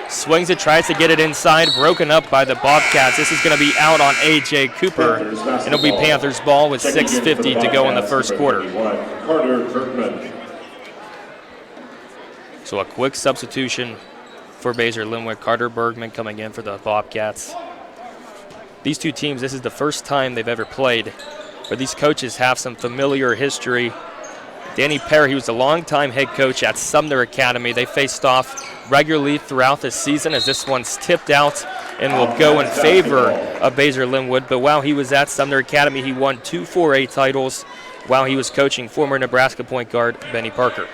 Swings it, tries to get it inside, broken up by the Bobcats. This is going to be out on A.J. Cooper, and it'll be Panthers ball with 6:50 to go in the first quarter. So a quick substitution for Basehor-Linwood. Carter Bergman coming in for the Bobcats. These two teams, this is the first time they've ever played, but these coaches have some familiar history. Danny Perry, he was a longtime head coach at Sumner Academy. They faced off regularly throughout the season, as this one's tipped out and will go in favor of Basehor-Linwood. But while he was at Sumner Academy, he won 2 4A titles while he was coaching former Nebraska point guard Benny Parker.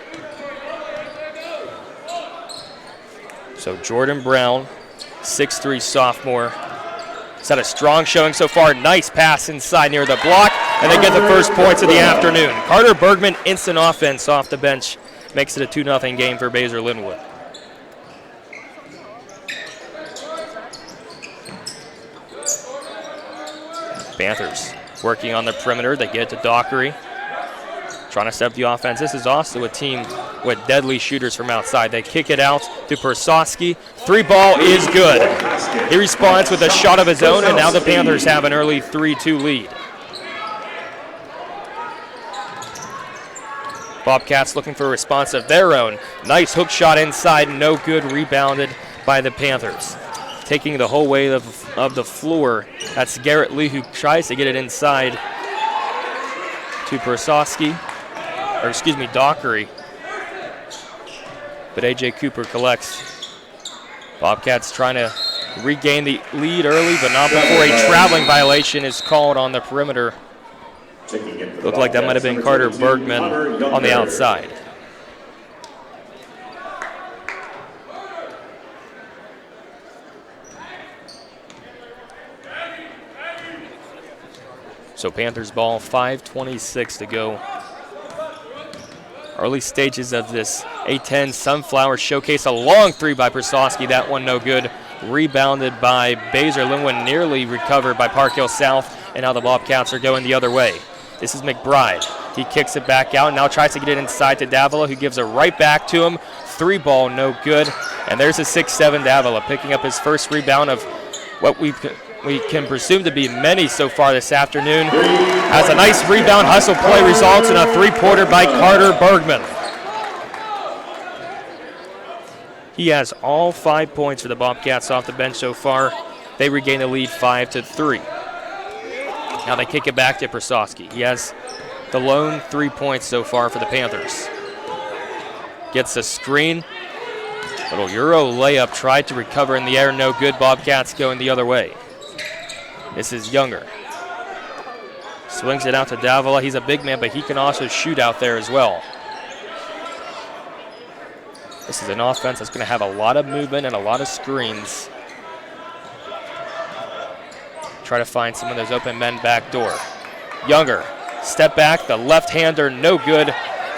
So Jordan Brown, 6'3" sophomore. He's had a strong showing so far. Nice pass inside near the block, and they get the first points of the afternoon. Carter Bergman, instant offense off the bench, makes it a 2-0 game for Basehor-Linwood. Panthers working on the perimeter. They get it to Dockery, trying to set up the offense. This is also a team with deadly shooters from outside. They kick it out to Persofsky. 3-ball is good. He responds with a shot of his own, and now the Panthers have an early 3-2 lead. Bobcats looking for a response of their own. Nice hook shot inside, no good, rebounded by the Panthers. Taking the whole way of the floor, that's Garrett Lee, who tries to get it inside to Persofsky, or excuse me, Dockery. But A.J. Cooper collects. Bobcats trying to regain the lead early, but not before a traveling violation is called on the perimeter. Looked like that might have been Carter Bergman on the outside. So Panthers ball, 5:26 to go. Early stages of this A10 Sunflower Showcase. A long 3 by Persofsky. That one no good. Rebounded by Basehor-Linwood, nearly recovered by Park Hill South, and now the Bobcats are going the other way. This is McBride. He kicks it back out, now tries to get it inside to Davila, who gives it right back to him. 3-ball, no good. And there's a 6'7" Davila picking up his first rebound of what we can presume to be many so far this afternoon. Has a nice rebound, hustle play results in a 3-pointer by Carter Bergman. He has all 5 points for the Bobcats off the bench so far. They regain the lead 5-3. Now they kick it back to Persofsky. He has the lone 3 points so far for the Panthers. Gets a screen. Little Euro layup, tried to recover in the air, no good. Bobcats going the other way. This is Younger. Swings it out to Davila. He's a big man, but he can also shoot out there as well. This is an offense that's going to have a lot of movement and a lot of screens. Try to find some of those open men back door. Younger, step back, the left-hander, no good.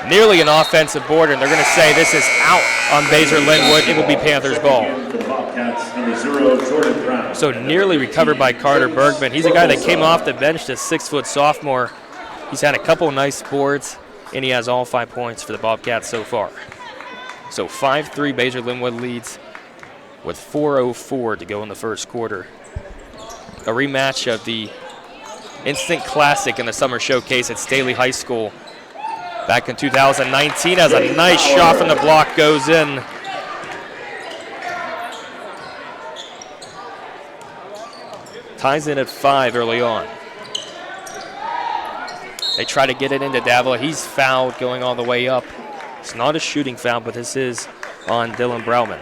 Nearly an offensive board, and they're going to say this is out on Basehor-Linwood. It will be Panthers ball. So nearly recovered by Carter Bergman. He's a guy that came off the bench, the 6-foot sophomore. He's had a couple nice boards, and he has all 5 points for the Bobcats so far. So 5-3 Basehor-Linwood leads with 4:04 to go in the first quarter. A rematch of the instant classic in the summer showcase at Staley High School back in 2019, as a nice shot from the block goes in. Ties in at 5 early on. They try to get it into Davila. He's fouled going all the way up. It's not a shooting foul, but this is on Dylan Brauman.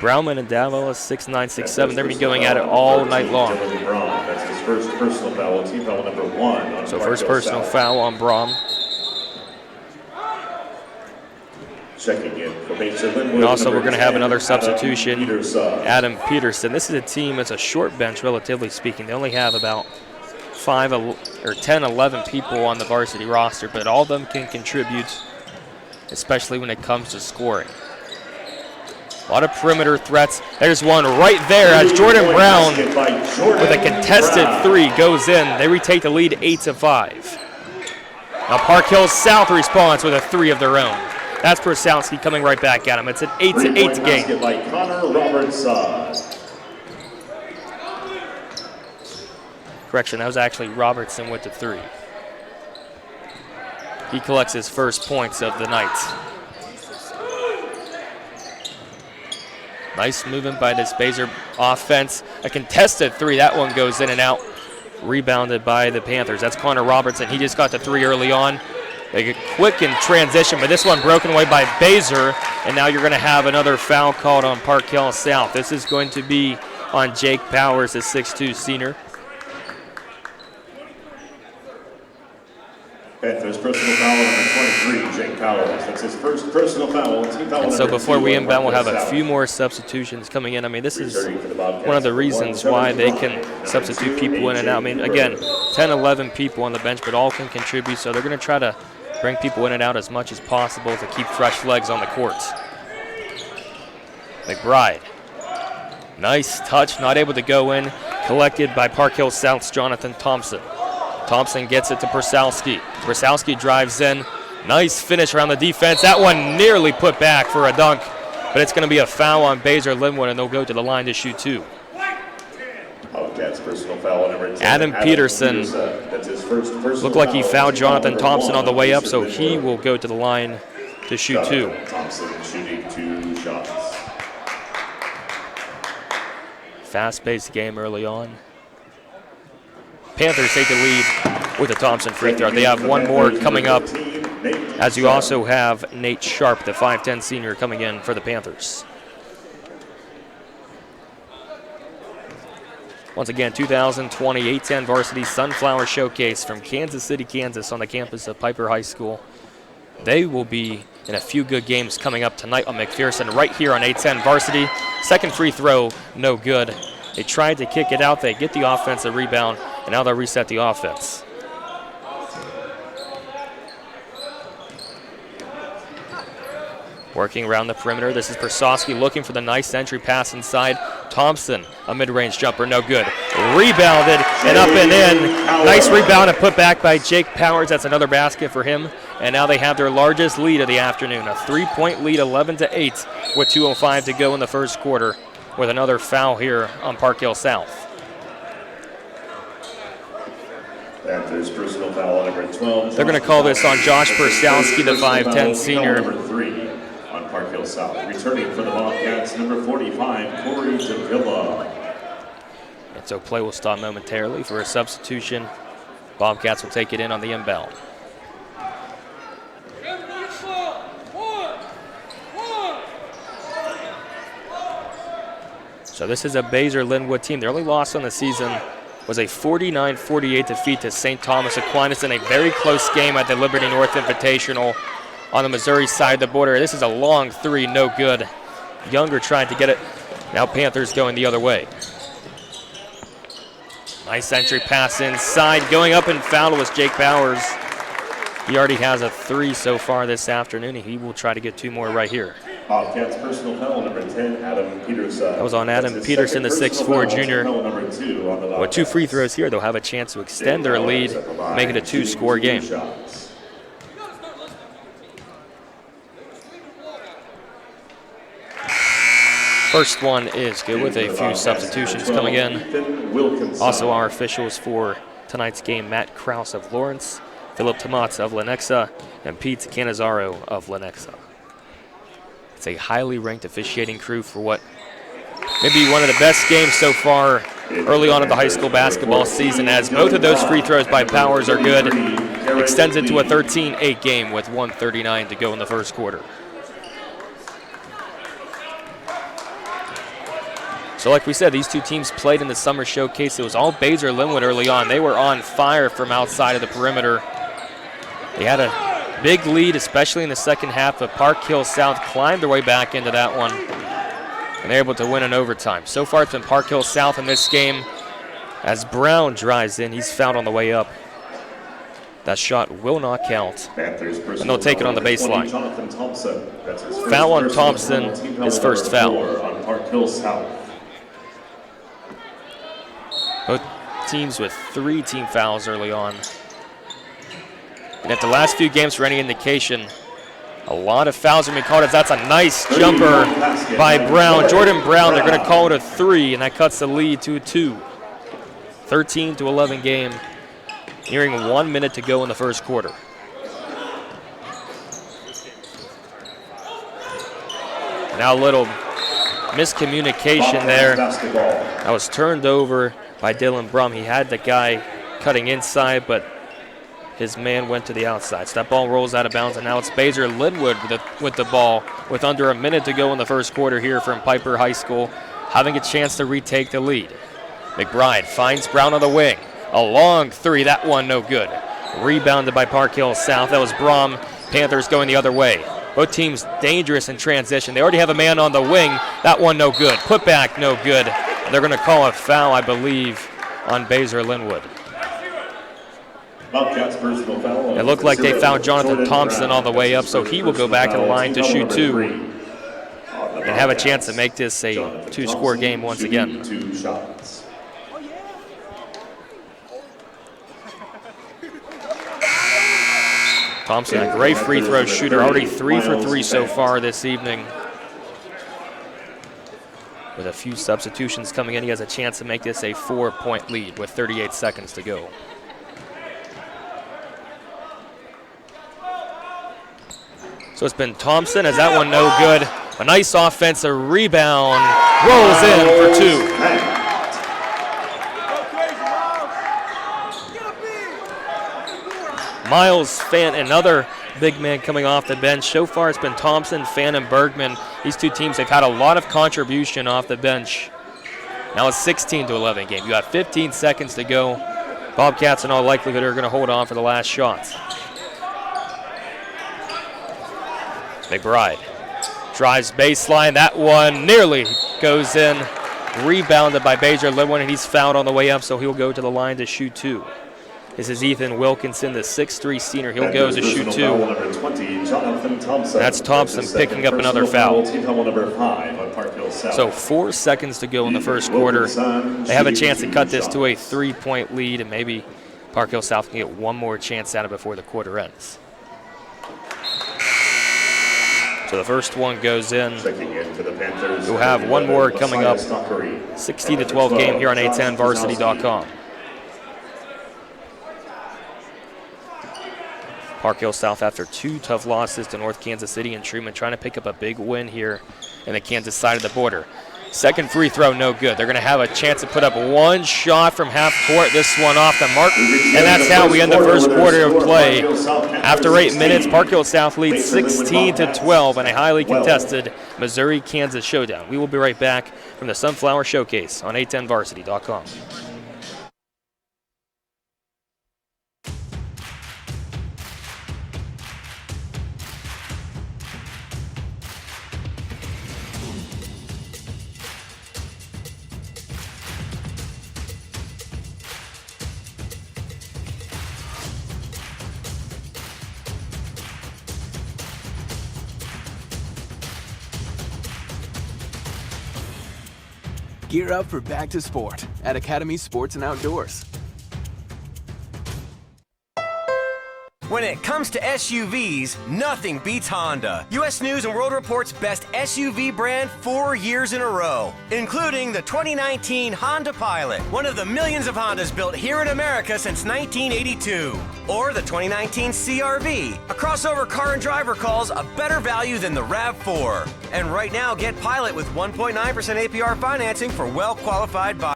Brauman and Davila, 6'9", 6'7". They're going to be going at it all night long. That's his first personal foul, team foul number 1. So first personal foul on Braum. Checking in for Basehor-Linwood. And also we're going to have another substitution, Adam Peterson. This is a team that's a short bench, relatively speaking. They only have about 10, 11 people on the varsity roster, but all of them can contribute, especially when it comes to scoring. A lot of perimeter threats. There's one right there as Jordan Brown with a contested 3 goes in. They retake the lead 8-5. Now Park Hill South responds with a 3 of their own. That's Prasowski coming right back at him. It's an 8-8 game. By Connor Robertson. Correction, that was actually Robertson with the 3. He collects his first points of the night. Nice movement by this Basehor offense. A contested 3. That one goes in and out. Rebounded by the Panthers. That's Connor Robertson. He just got the 3 early on. They get quick in transition, but this one broken away by Basehor. And now you're going to have another foul called on Park Hill South. This is going to be on Jake Powers, the 6'2 senior. Panthers personal foul number 23, Jake Powers. That's his first personal foul. Team foul. And so before we inbound, we'll have a few more substitutions coming in. I mean, this is one of the reasons why they can substitute people in and out. I mean, again, 10, 11 people on the bench, but all can contribute. So they're going to try to bring people in and out as much as possible to keep fresh legs on the court. McBride. Nice touch, not able to go in. Collected by Park Hill South's Jonathan Thompson. Thompson gets it to Prasowski. Prasowski drives in. Nice finish around the defense. That one nearly put back for a dunk, but it's going to be a foul on Basehor-Linwood, and they'll go to the line to shoot 2. Personal foul number 10, Adam Peterson. That's his first looked like he fouled Jonathan Thompson on the way up, so he will go to the line to shoot 2. Thompson shooting 2 shots. Fast-paced game early on. Panthers take the lead with a Thompson free throw. They have one more coming up, as you also have Nate Sharp, the 5'10 senior, coming in for the Panthers. Once again, 2020 A-10 Varsity Sunflower Showcase from Kansas City, Kansas, on the campus of Piper High School. They will be in a few good games coming up tonight on McPherson, right here on A-10 Varsity. Second free throw, no good. They tried to kick it out. They get the offensive rebound, and now they'll reset the offense. Working around the perimeter. This is Prasowski looking for the nice entry pass inside. Thompson, a mid-range jumper, no good. Rebounded and up and in. Nice rebound and put back by Jake Powers. That's another basket for him. And now they have their largest lead of the afternoon. A 3-point lead, 11-8, with 2:05 to go in the first quarter, with another foul here on Park Hill South. Panthers personal foul number 12. They're going to call this on Josh Prasowski, the 5'10 senior. Number 3 on Park Hill South. Returning for the Bobcats, number 45, Corey Davila. And so play will stop momentarily for a substitution. Bobcats will take it in on the inbound. So this is a Basehor-Linwood team. Their only loss on the season was a 49-48 defeat to St. Thomas Aquinas in a very close game at the Liberty North Invitational on the Missouri side of the border. This is a long 3, no good. Younger trying to get it. Now Panthers going the other way. Nice entry pass inside. Going up and fouled was Jake Powers. He already has a 3 so far this afternoon. He will try to get 2 more right here. Bobcats personal foul number 10, Adam Peterson. That was on Adam Peterson, the 6'4 junior. With 2 free throws here, they'll have a chance to extend their lead, make it a 2-score game. First one is good with a few substitutions coming in. Also our officials for tonight's game, Matt Krause of Lawrence, Philip Tomatz of Lenexa, and Pete Canizaro of Lenexa. It's a highly ranked officiating crew for what may be one of the best games so far early on in the high school basketball season, as both of those free throws by Powers are good. Extends it to a 13-8 game with 1:39 to go in the first quarter. So like we said, these two teams played in the summer showcase. It was all Basehor-Linwood early on. They were on fire from outside of the perimeter. They had a big lead, especially in the second half, but Park Hill South climbed their way back into that one, and they're able to win in overtime. So far, it's been Park Hill South in this game. As Brown drives in, he's fouled on the way up. That shot will not count, and they'll take it on the baseline. Foul on Thompson, his first foul. On Park Hill South. Both teams with 3 team fouls early on. And if the last few games were any indication, A lot of fouls are being called as that's a nice jumper by Brown. Jordan Brown, they're going to call it a 3, and that cuts the lead to a 2. 13-11 game, nearing 1 minute to go in the first quarter. Now a little miscommunication there. That was turned over by Dylan Brum. He had the guy cutting inside, but his man went to the outside. So that ball rolls out of bounds, and now it's Basehor-Linwood with the ball with under a minute to go in the first quarter here from Piper High School, having a chance to retake the lead. McBride finds Brown on the wing. A long 3, that one no good. Rebounded by Park Hill South. That was Brum. Panthers going the other way. Both teams dangerous in transition. They already have a man on the wing. That one no good. Put back no good. They're going to call a foul, I believe, on Basehor-Linwood. It looked like they found Jonathan Thompson on the way up, so he will go back to the line to shoot 2 and have a chance to make this a 2-score game once again. Thompson, a great free throw shooter, already 3 for 3 so far this evening. With a few substitutions coming in, he has a chance to make this a 4-point lead with 38 seconds to go. So it's been Thompson, as that one no good. A nice offensive rebound, rolls in for 2. Miles Fan, another big man coming off the bench. So far it's been Thompson, Fan, and Bergman. These two teams have had a lot of contribution off the bench. Now it's 16-11 game. You got 15 seconds to go. Bobcats in all likelihood are going to hold on for the last shots. McBride drives baseline. That one nearly goes in. Rebounded by Basehor-Linwood, and he's fouled on the way up, so he'll go to the line to shoot 2. This is Ethan Wilkinson, the 6'3 senior. He'll go to shoot 2. That's Thompson picking up another foul. So 4 seconds to go in the first quarter. They have a chance to cut this to a 3-point lead, and maybe Park Hill South can get one more chance at it before the quarter ends. So the first one goes in. We'll have one more coming up. 16-12 game here on A10Varsity.com. Park Hill South, after 2 tough losses to North Kansas City and Truman, trying to pick up a big win here in the Kansas side of the border. Second free throw, no good. They're going to have a chance to put up one shot from half court. This one off the mark, and that's how we end the first quarter of play. After 8 minutes, Park Hill South leads 16-12 in a highly contested Missouri-Kansas showdown. We will be right back from the Sunflower Showcase on A10Varsity.com. Gear up for back to sport at Academy Sports and Outdoors. When it comes to SUVs, nothing beats Honda. U.S. News & World Report's best SUV brand 4 years in a row, including the 2019 Honda Pilot, one of the millions of Hondas built here in America since 1982. Or the 2019 CR-V, a crossover car and driver calls a better value than the RAV4. And right now, get Pilot with 1.9% APR financing for well-qualified buyers.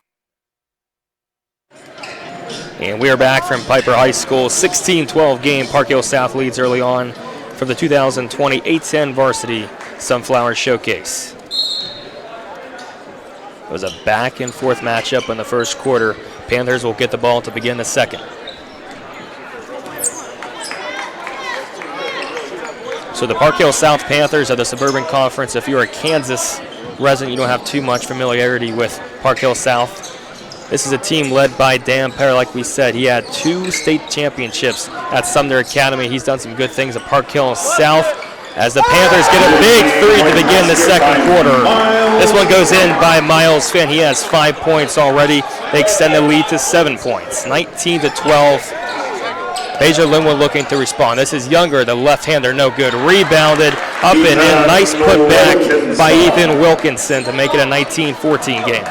And we are back from Piper High School. 16-12 game. Park Hill South leads early on for the 2020 A10 Varsity Sunflower Showcase. It was a back and forth matchup in the first quarter. Panthers will get the ball to begin the second. So the Park Hill South Panthers of the Suburban Conference, if you're a Kansas resident, you don't have too much familiarity with Park Hill South. This is a team led by Dan Perry, like we said. He had 2 state championships at Sumner Academy. He's done some good things at Park Hill South as the Panthers get a big 3 to begin the second quarter. This one goes in by Miles Finn. He has 5 points already. They extend the lead to 7 points, 19-12. Basehor-Linwood looking to respond. This is Younger, the left-hander, no good. Rebounded, up and in. Nice putback by Ethan Wilkinson to make it a 19-14 game.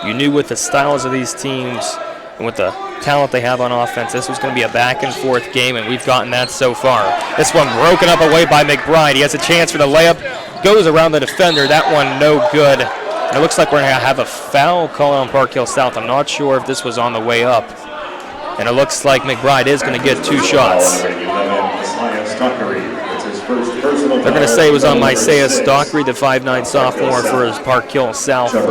You knew with the styles of these teams and with the talent they have on offense, this was going to be a back-and-forth game, and we've gotten that so far. This one broken up away by McBride. He has a chance for the layup. Goes around the defender. That one no good. And it looks like we're going to have a foul call on Park Hill South. I'm not sure if this was on the way up. And it looks like McBride is going to get 2 shots. They're going to say it was on Micaiah Stockery, the 5'9" sophomore for his Park Hill South. And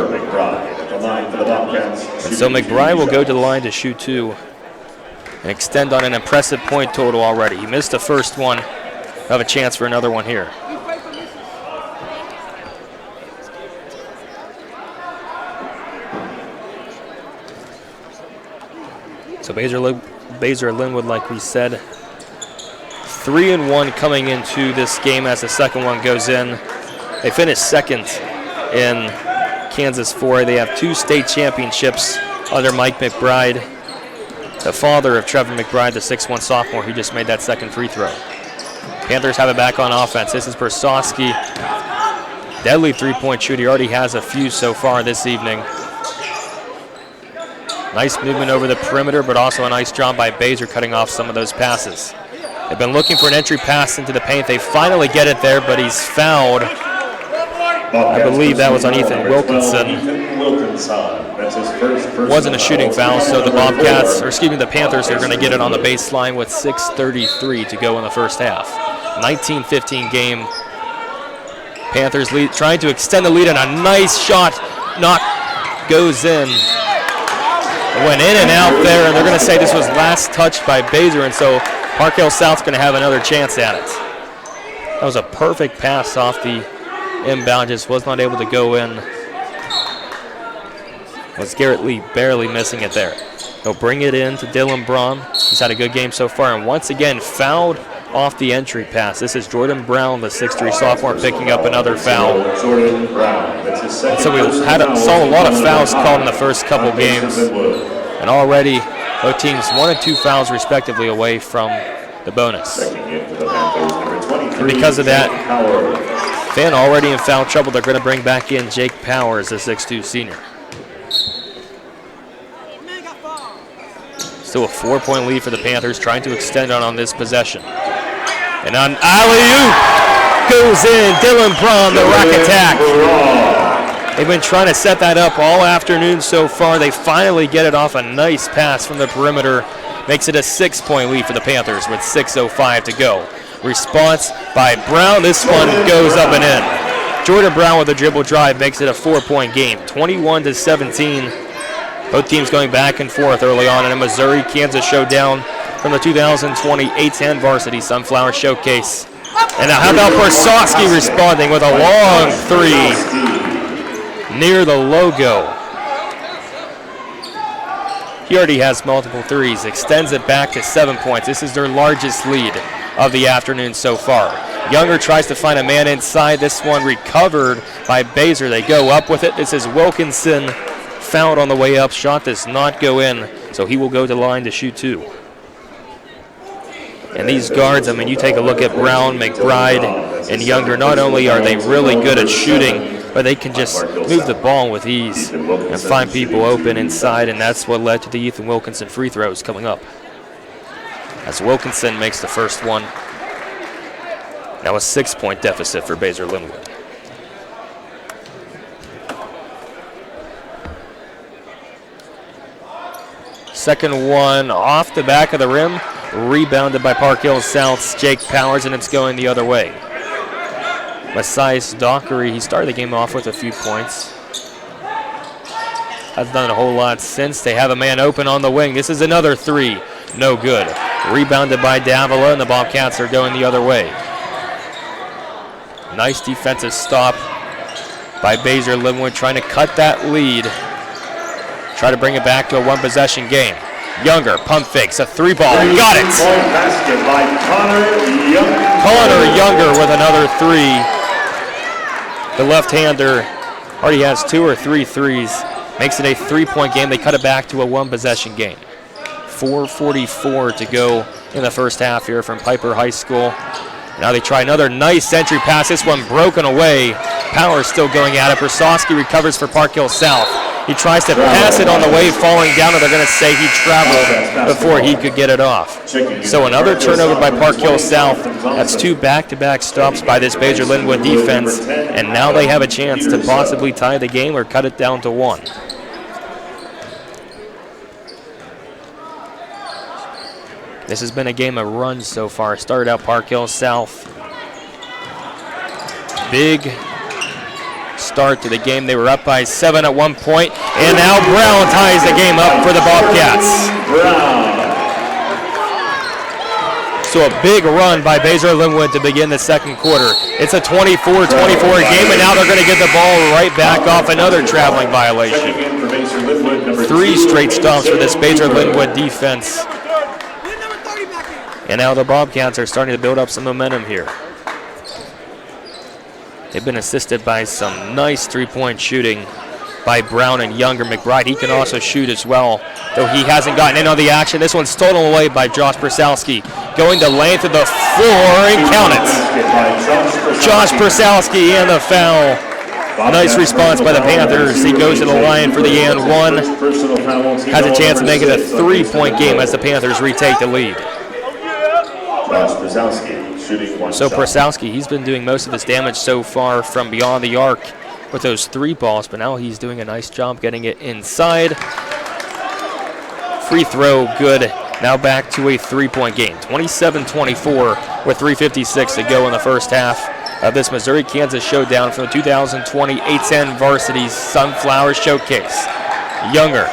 so McBride will go to the line to shoot 2 and extend on an impressive point total already. He missed the first one. Have a chance for another one here. So Basehor-Linwood, like we said, 3-1 coming into this game as the second one goes in. They finished second in Kansas 4. They have 2 state championships under Mike McBride, the father of Trevor McBride, the 6'1" sophomore who just made that second free throw. Panthers have it back on offense. This is Persowski. Deadly three-point shooter. He already has a few so far this evening. Nice movement over the perimeter, but also a nice job by Basehor cutting off some of those passes. They've been looking for an entry pass into the paint. They finally get it there, but he's fouled. I believe that was on Ethan Wilkinson. Wasn't a shooting foul, so the the Panthers are going to get it on the baseline with 6:33 to go in the first half. 19-15 game. Panthers lead, trying to extend the lead, and a nice shot goes in. It went in and out there, and they're going to say this was last touched by Basehor, and so Park Hill South's going to have another chance at it. That was a perfect pass off the inbound, just was not able to go in. Was Garrett Lee barely missing it there. They'll bring it in to Dylan Braun. He's had a good game so far, and once again fouled off the entry pass. This is Jordan Brown, the 6'3" sophomore, picking up another foul. And so we saw a lot of fouls called in the first couple games, and already both teams 1 and 2 fouls respectively away from the bonus. And because of that, Finn already in foul trouble. They're going to bring back in Jake Powers, the 6'2" senior. Still a 4-point lead for the Panthers, trying to extend on this possession. And on alley-oop goes in. Dylan Braun, the rack attack. They've been trying to set that up all afternoon so far. They finally get it off a nice pass from the perimeter. Makes it a 6-point lead for the Panthers with 6:05 to go. Response by Brown. This one goes up and in. Jordan Brown with a dribble drive makes it a 4-point game. 21-17. Both teams going back and forth early on in a Missouri-Kansas showdown from the 2020 A10 Varsity Sunflower Showcase. And now how about Persowski responding with a long 3 near the logo. He already has multiple threes, extends it back to 7 points. This is their largest lead of the afternoon so far. Younger tries to find a man inside. This one recovered by Basehor. They go up with it. This is Wilkinson, fouled on the way up. Shot does not go in, so he will go to the line to shoot 2. And these guards, I mean, you take a look at Brown, McBride, and Younger. Not only are they really good at shooting, but they can just move the ball with ease and find people open inside, and that's what led to the Ethan Wilkinson free throws coming up. As Wilkinson makes the first one. Now a 6-point deficit for Basehor-Linwood. Second one off the back of the rim, rebounded by Park Hill South's Jake Powers, and it's going the other way. Messias Dockery, he started the game off with a few points. Hasn't done a whole lot since. They have a man open on the wing. This is another 3, no good. Rebounded by Davila, and the Bobcats are going the other way. Nice defensive stop by Basehor-Linwood, trying to cut that lead. Try to bring it back to a 1-possession game. Younger, pump fakes, a 3-ball, got it! Connor Younger with another 3. The left-hander already has 2 or 3 threes. Makes it a 3-point game. They cut it back to a 1-possession game. 4:44 to go in the first half here from Piper High School. Now they try another nice entry pass. This one broken away. Power still going at it. Persowski recovers for Park Hill South. He tries to pass it on the way, falling down, and they're going to say he traveled before he could get it off. So another turnover by Park Hill South. That's 2 back-to-back stops by this Basehor-Linwood defense, and now they have a chance to possibly tie the game or cut it down to 1. This has been a game of runs so far. Started out Park Hill South. Big start to the game. They were up by 7 at one point, and now Brown ties the game up for the Bobcats. So a big run by Basehor-Linwood to begin the second quarter. It's a 24-24 game, and now they're going to get the ball right back off another traveling violation. 3 straight stops for this Basehor-Linwood defense. And now the Bobcats are starting to build up some momentum here. They've been assisted by some nice three-point shooting by Brown and Younger. McBride, he can also shoot as well, though he hasn't gotten in on the action. This one's stolen away by Josh Persowski. Going to length of the floor and count it. Josh Persowski and the foul. Nice response by the Panthers. He goes to the line for the and one. Has a chance to make it a 3-point game as the Panthers retake the lead. So Persowski, he's been doing most of his damage so far from beyond the arc with those 3 balls, but now he's doing a nice job getting it inside. Free throw, good. Now back to a 3-point game. 27-24 with 3:56 to go in the first half of this Missouri-Kansas showdown from the 2020 A-10 Varsity Sunflower Showcase. Younger,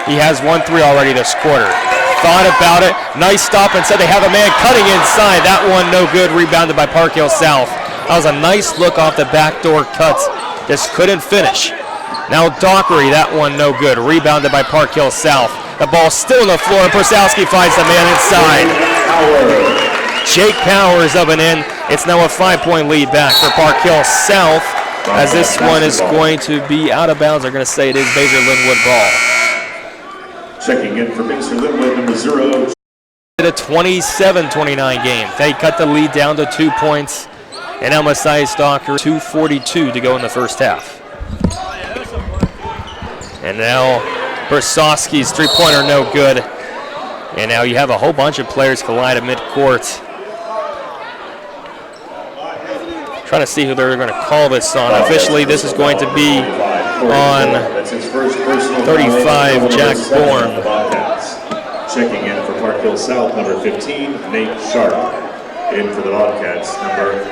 he has 1 3 already this quarter. Thought about it, nice stop, and said they have a man cutting inside. That one no good, rebounded by Park Hill South. That was a nice look off the backdoor cut, just couldn't finish. Now Dockery, that one no good, rebounded by Park Hill South. The ball still on the floor, and Persowski finds the man inside. Jake Powers up and in. It's now a 5-point lead back for Park Hill South, as this one is going to be out of bounds. They're going to say it is Basehor-Linwood ball. Checking in for Basehor-Linwood, number 0. A 27-29 game. They cut the lead down to 2 points. And now Messiah Stalker, 2:42 to go in the first half. And now Persowski's 3-pointer no good. And now you have a whole bunch of players collide at midcourt. Trying to see who they're going to call this on. Officially, this is going to be on 35, Jack Bourne. Checking in for Park Hill South, number 15, Nate Sharp. In for the Bobcats, number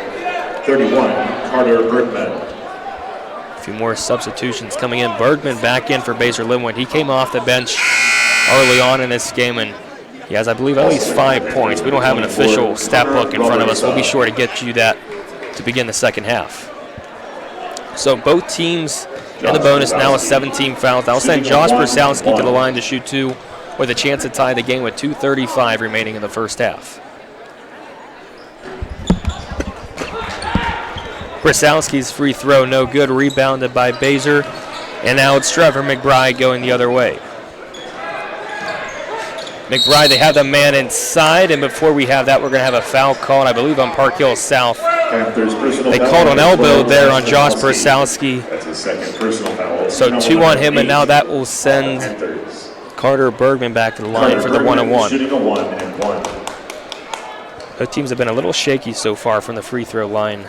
31, Carter Bergman. A few more substitutions coming in. Bergman back in for Basehor-Linwood. He came off the bench early on in this game, and he has, I believe, at least 5 points. We don't have an official stat book in front of us. We'll be sure to get you that to begin the second half. So both teams in the bonus now with 17 fouls. I'll send Josh Persowski to the line to shoot 2 with a chance to tie the game with 2:35 remaining in the first half. Persowski's free throw no good, rebounded by Basehor. And now it's Trevor McBride going the other way. McBride, they have the man inside, and before we have that, we're going to have a foul called, I believe, on Park Hill South. They called an elbow there on Josh Persowski. That's his second personal foul. So 2 on him, and now that will send Carter Bergman back to the line for the 1-on-1. Shooting a 1-and-1. Both teams have been a little shaky so far from the free throw line.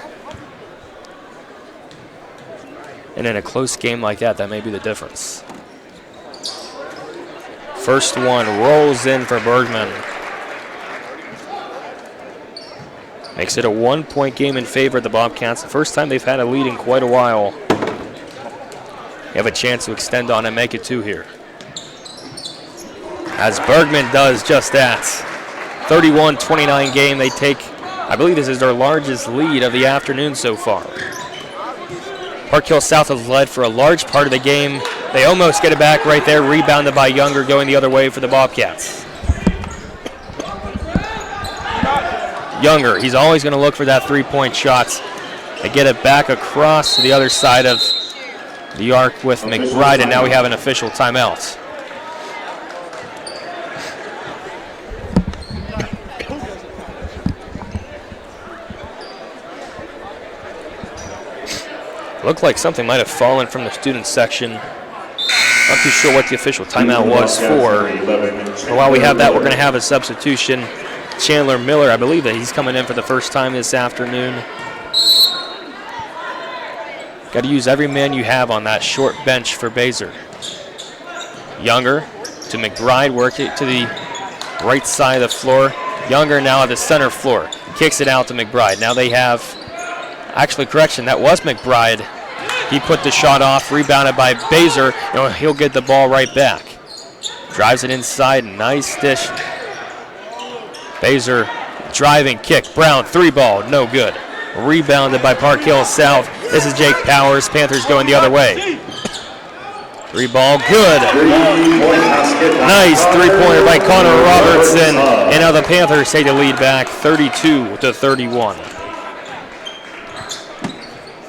And in a close game like that, that may be the difference. First one rolls in for Bergman. Makes it a 1-point game in favor of the Bobcats. The first time they've had a lead in quite a while. They have a chance to extend on and make it 2 here. As Bergman does just that. 31-29 game. They take, I believe this is their largest lead of the afternoon so far. Park Hill South has led for a large part of the game. They almost get it back right there, rebounded by Younger, going the other way for the Bobcats. Younger, he's always going to look for that 3-point shot. They get it back across to the other side of the arc with McBride, and now we have an official timeout. Looked like something might have fallen from the student section. Not too sure what the official timeout was for. But while we have that, we're going to have a substitution. Chandler Miller, I believe that he's coming in for the first time this afternoon. Got to use every man you have on that short bench for Basehor. Younger to McBride, work it to the right side of the floor. Younger now at the center floor. Kicks it out to McBride. Now they have, actually correction, that was McBride. He put the shot off, rebounded by Basehor, and he'll get the ball right back. Drives it inside, nice dish. Basehor driving kick. Brown, 3-ball, no good. Rebounded by Park Hill South. This is Jake Powers. Panthers going the other way. 3-ball, good. Nice three-pointer by Connor Robertson. And now the Panthers take the lead back 32-31.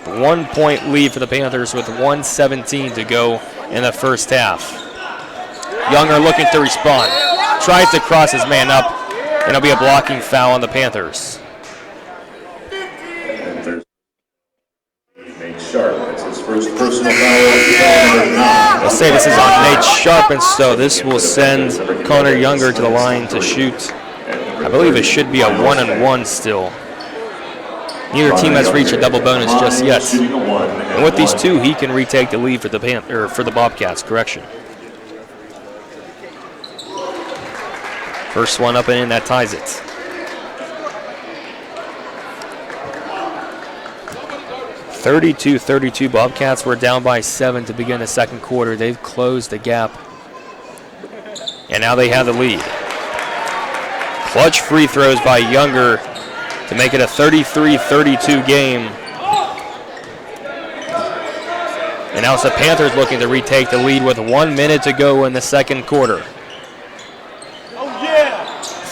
1-point lead for the Panthers with 1:17 to go in the first half. Younger looking to respond. Tries to cross his man up, and it'll be a blocking foul on the Panthers. Nate Sharp, that's his first personal foul. I'll say this is on Nate Sharp, and so this will send Connor Younger to the line to shoot. I believe it should be a 1-and-1 still. Neither team has reached a double bonus just yet. And with these two, he can retake the lead for the Bobcats. Correction. First one up and in, that ties it. (32-32). Bobcats were down by 7 to begin the second quarter. They've closed the gap, and now they have the lead. Clutch free throws by Younger to make it a 33-32 game. And now it's the Panthers looking to retake the lead with 1 minute to go in the second quarter.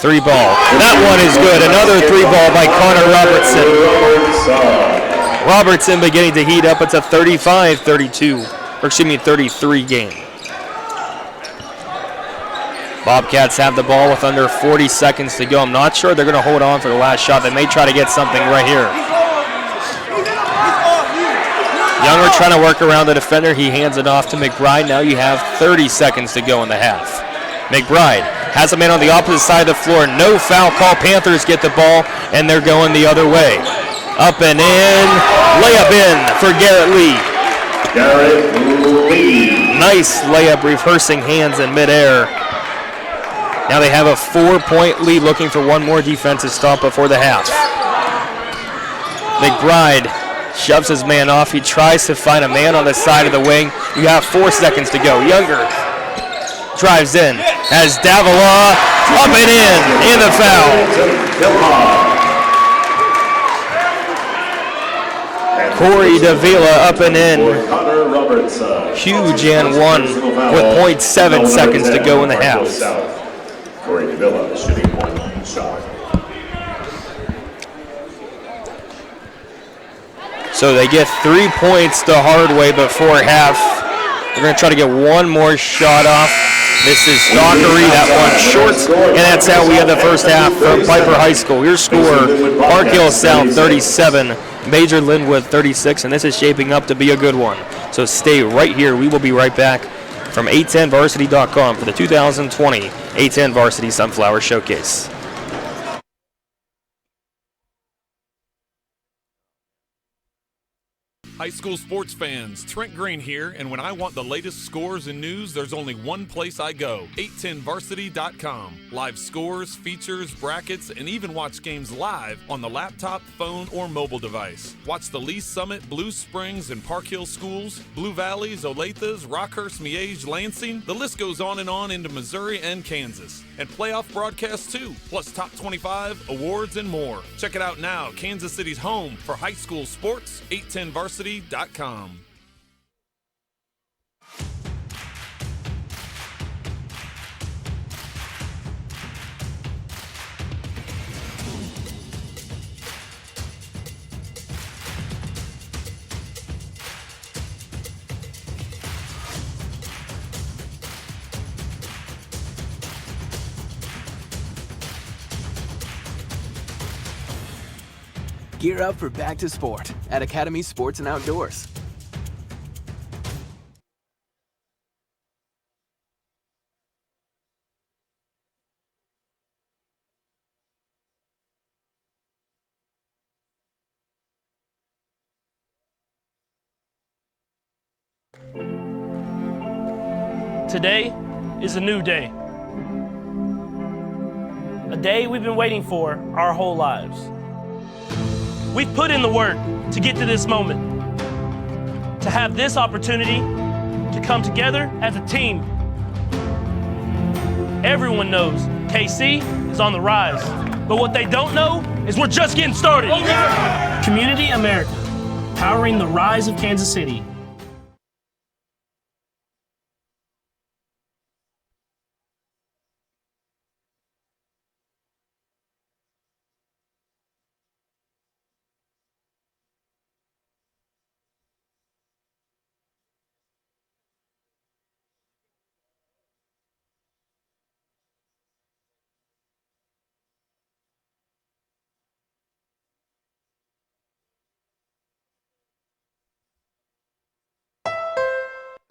3-ball. That one is good. Another 3-ball by Connor Robertson. Robertson beginning to heat up. It's a 35-32, or excuse me, 33 game. Bobcats have the ball with under 40 seconds to go. I'm not sure they're going to hold on for the last shot. They may try to get something right here. Younger trying to work around the defender. He hands it off to McBride. Now you have 30 seconds to go in the half. McBride has a man on the opposite side of the floor. No foul call. Panthers get the ball, and they're going the other way. Up and in. Layup in for Garrett Lee. Garrett Lee. Nice layup, reversing hands in midair. Now they have a 4-point lead, looking for one more defensive stop before the half. McBride shoves his man off. He tries to find a man on the side of the wing. You have 4 seconds to go. Younger drives in, has Davila up and in the foul. Corey Davila up and in. Huge and one with 0.7 seconds to go in the half. Corey Davila shooting 1 shot. So they get 3 points the hard way before half. They're going to try to get one more shot off. This is Dockery, that one short, and that's how we have the first half from Piper High School. Your score, Park Hill South 37, Basehor-Linwood 36, and this is shaping up to be a good one. So stay right here. We will be right back from 810varsity.com for the 2020 810 Varsity Sunflower Showcase. High school sports fans, Trent Green here, and when I want the latest scores and news, there's only one place I go, 810varsity.com. Live scores, features, brackets, and even watch games live on the laptop, phone, or mobile device. Watch the Lee Summit, Blue Springs, and Park Hill schools, Blue Valleys, Olathes, Rockhurst, Miege, Lansing. The list goes on and on into Missouri and Kansas. And playoff broadcasts too, plus top 25, awards, and more. Check it out now, Kansas City's home for high school sports, 810varsity.com. Gear up for back to sport at Academy Sports and Outdoors. Today is a new day. A day we've been waiting for our whole lives. We've put in the work to get to this moment, to have this opportunity to come together as a team. Everyone knows KC is on the rise, but what they don't know is we're just getting started. Community America, powering the rise of Kansas City.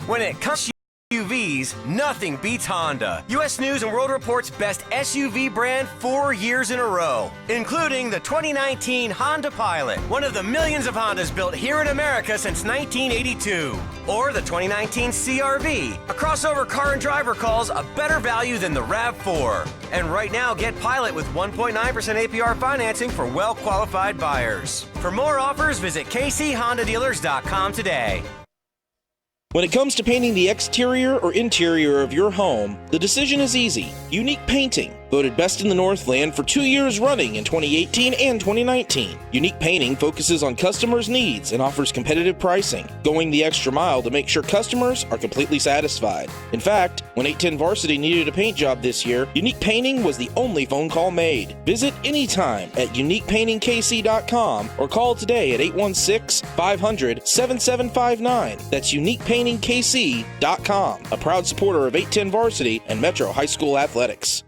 When it comes to SUVs, nothing beats Honda. U.S. News and World Report's best SUV brand 4 years in a row, including the 2019 Honda Pilot, one of the millions of Hondas built here in America since 1982. Or the 2019 CR-V, a crossover car and driver calls a better value than the RAV4. And right now, get Pilot with 1.9% APR financing for well-qualified buyers. For more offers, visit kchondadealers.com today. When it comes to painting the exterior or interior of your home, the decision is easy. Unique Painting, voted best in the Northland for 2 years running in 2018 and 2019. Unique Painting focuses on customers' needs and offers competitive pricing, going the extra mile to make sure customers are completely satisfied. In fact, when 810 Varsity needed a paint job this year, Unique Painting was the only phone call made. Visit anytime at uniquepaintingkc.com or call today at 816-500-7759. That's uniquepaintingkc.com, a proud supporter of 810 Varsity and Metro High School Athletics.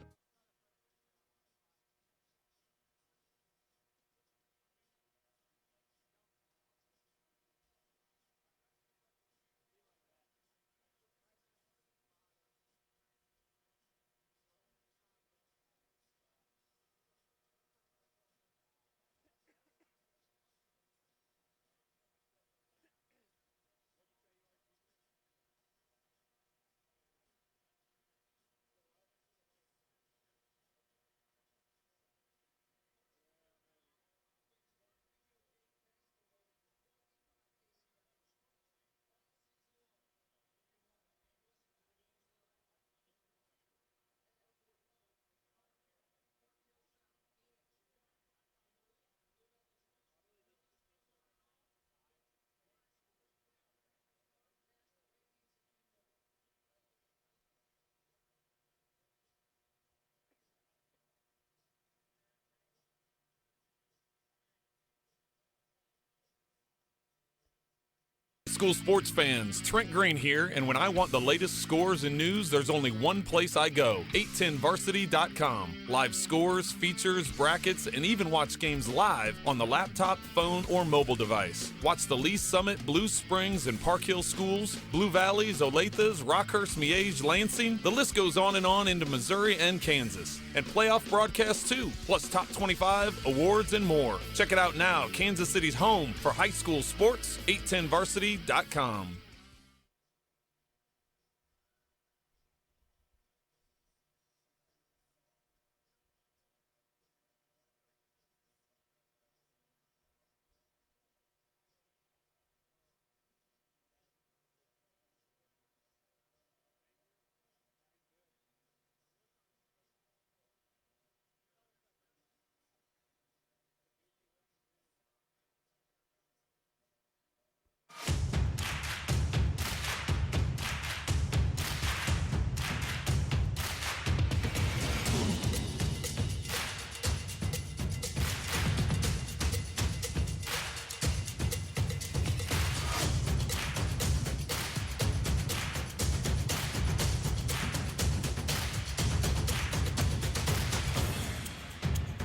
School sports fans, Trent Green here, and when I want the latest scores and news, there's only one place I go, 810varsity.com. Live scores, features, brackets, and even watch games live on the laptop, phone, or mobile device. Watch the Lee Summit, Blue Springs, and Park Hill schools, Blue Valleys, Olathes, Rockhurst, Miege, Lansing. The list goes on into Missouri and Kansas. And playoff broadcasts too, plus top 25, awards, and more. Check it out now, Kansas City's home for high school sports, 810varsity.com.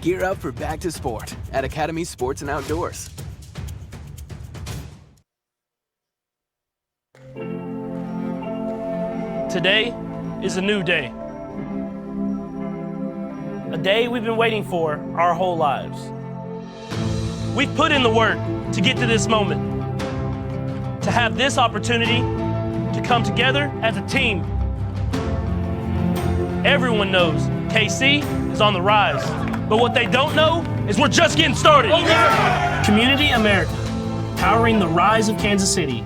Gear up for back to sport at Academy Sports and Outdoors. Today is a new day. A day we've been waiting for our whole lives. We've put in the work to get to this moment, to have this opportunity to come together as a team. Everyone knows KC is on the rise. But what they don't know is we're just getting started. Community America, powering the rise of Kansas City.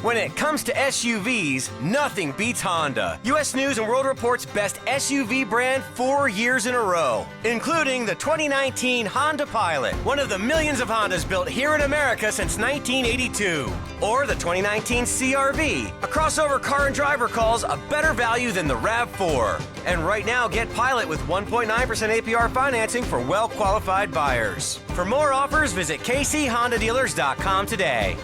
When it comes to SUVs, nothing beats Honda. U.S. News & World Report's best SUV brand 4 years in a row, including the 2019 Honda Pilot, one of the millions of Hondas built here in America since 1982. Or the 2019 CR-V, a crossover car and driver calls a better value than the RAV4. And right now, get Pilot with 1.9% APR financing for well-qualified buyers. For more offers, visit kchondadealers.com today.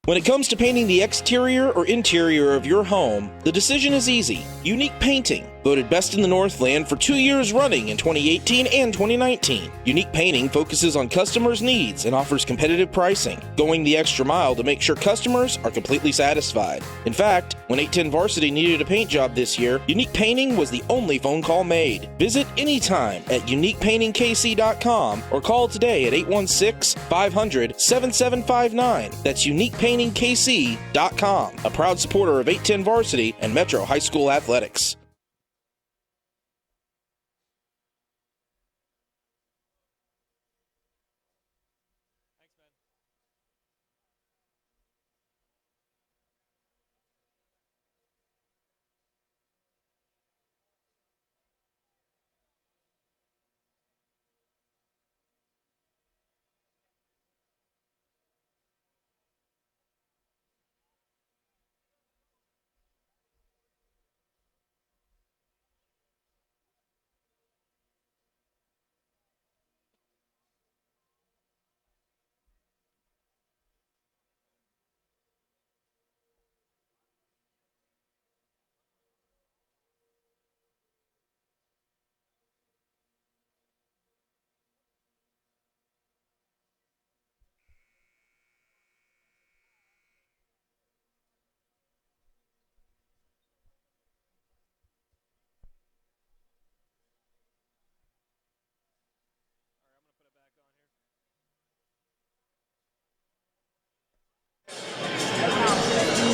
When it comes to painting the exterior or interior of your home, the decision is easy. Unique Painting, voted best in the Northland for 2 years running in 2018 and 2019. Unique Painting focuses on customers' needs and offers competitive pricing, going the extra mile to make sure customers are completely satisfied. In fact, when 810 Varsity needed a paint job this year, Unique Painting was the only phone call made. Visit anytime at uniquepaintingkc.com or call today at 816-500-7759. That's uniquepaintingkc.com, a proud supporter of 810 Varsity and Metro High School athletics.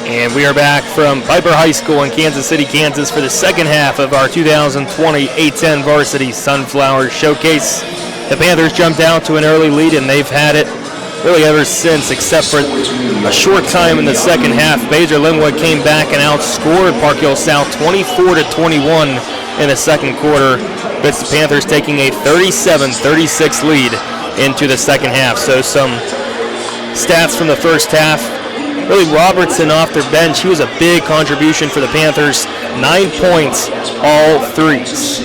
And we are back from Piper High School in Kansas City, Kansas for the second half of our 2020 810 Varsity Sunflower Showcase. The Panthers jumped out to an early lead, and they've had it really ever since, except for a short time in the second half. Basehor-Linwood came back and outscored Park Hill South 24-21 in the second quarter. It's the Panthers taking a 37-36 lead into the second half. So some stats from the first half. Really, Robertson off their bench, he was a big contribution for the Panthers. 9 points, all threes.